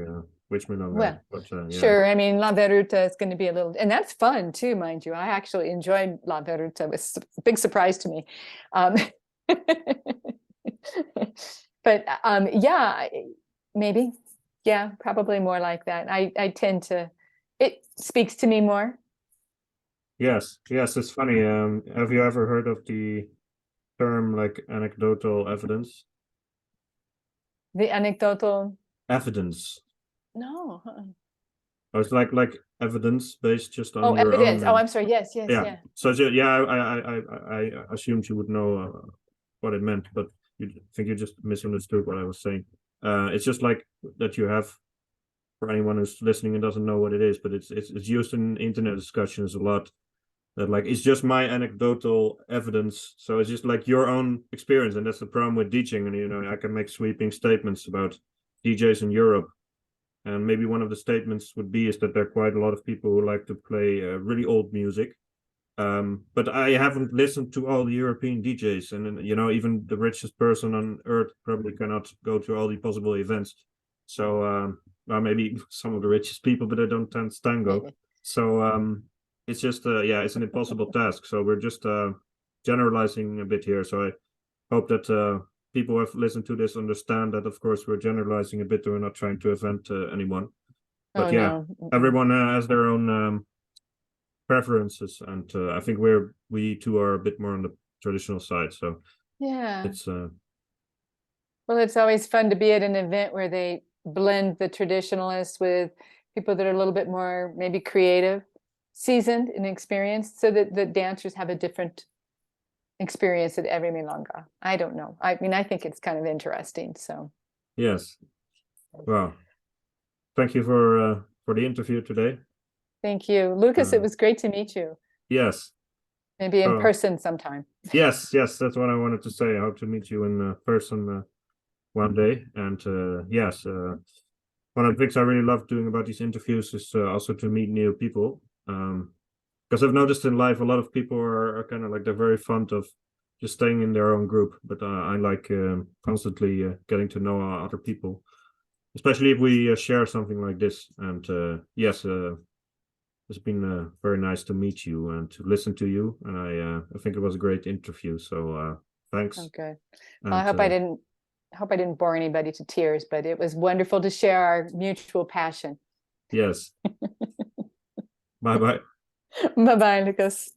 Speaker 1: which milonga.
Speaker 2: Well,
Speaker 1: but
Speaker 2: sure. I mean, La Veruta is going to be a little, and that's fun too, mind you. I actually enjoyed La Veruta. It was a big surprise to me. But yeah, maybe, yeah, probably more like that. I tend to, it speaks to me more.
Speaker 1: Yes, it's funny. Have you ever heard of the term like anecdotal evidence?
Speaker 2: The anecdotal,
Speaker 1: Evidence.
Speaker 2: no.
Speaker 1: Oh, it's like evidence based just on
Speaker 2: Oh,
Speaker 1: your
Speaker 2: evidence.
Speaker 1: own.
Speaker 2: Oh, I'm sorry. Yes, yes,
Speaker 1: Yeah.
Speaker 2: yeah.
Speaker 1: So yeah, I assumed you would know what it meant, but I think you just misunderstood what I was saying. It's just like that you have, for anyone who's listening and doesn't know what it is, but it's used in internet discussions a lot. That like it's just my anecdotal evidence, so it's just like your own experience, and that's the problem with DJing. And I can make sweeping statements about DJs in Europe, and maybe one of the statements would be is that there are quite a lot of people who like to play really old music. But I haven't listened to all the European DJs, and even the richest person on earth probably cannot go to all the possible events. So, well, maybe some of the richest people, but they don't dance tango. So, it's just, yeah, it's an impossible task. So we're just generalizing a bit here. So I hope that people who have listened to this understand that, of course, we're generalizing a bit. We're not trying to offend anyone. But
Speaker 2: Oh,
Speaker 1: yeah,
Speaker 2: no.
Speaker 1: everyone has their own preferences, and I think we two are a bit more on the traditional side. So
Speaker 2: Yeah.
Speaker 1: it's
Speaker 2: Well, it's always fun to be at an event where they blend the traditionalists with people that are a little bit more maybe creative, seasoned and experienced, so that the dancers have a different experience at every milonga. I don't know. I mean, I think it's kind of interesting. So
Speaker 1: yes. Well, thank you for the interview today.
Speaker 2: thank you, Lucas. It was great to meet you.
Speaker 1: Yes.
Speaker 2: Maybe in
Speaker 1: So
Speaker 2: person sometime.
Speaker 1: yes, that's what I wanted to say. I hope to meet you in person one day. And yes, one of the things I really love doing about these interviews is also to meet new people. Because I've noticed in life a lot of people are kind of like they're very fond of just staying in their own group, but I like constantly getting to know other people, especially if we share something like this. And yes, it's been very nice to meet you and to listen to you, and I think it was a great interview. So thanks.
Speaker 2: Oh, good.
Speaker 1: And
Speaker 2: Well, I hope I didn't bore anybody to tears, but it was wonderful to share our mutual passion.
Speaker 1: yes. Bye bye.
Speaker 2: Bye bye, Lucas.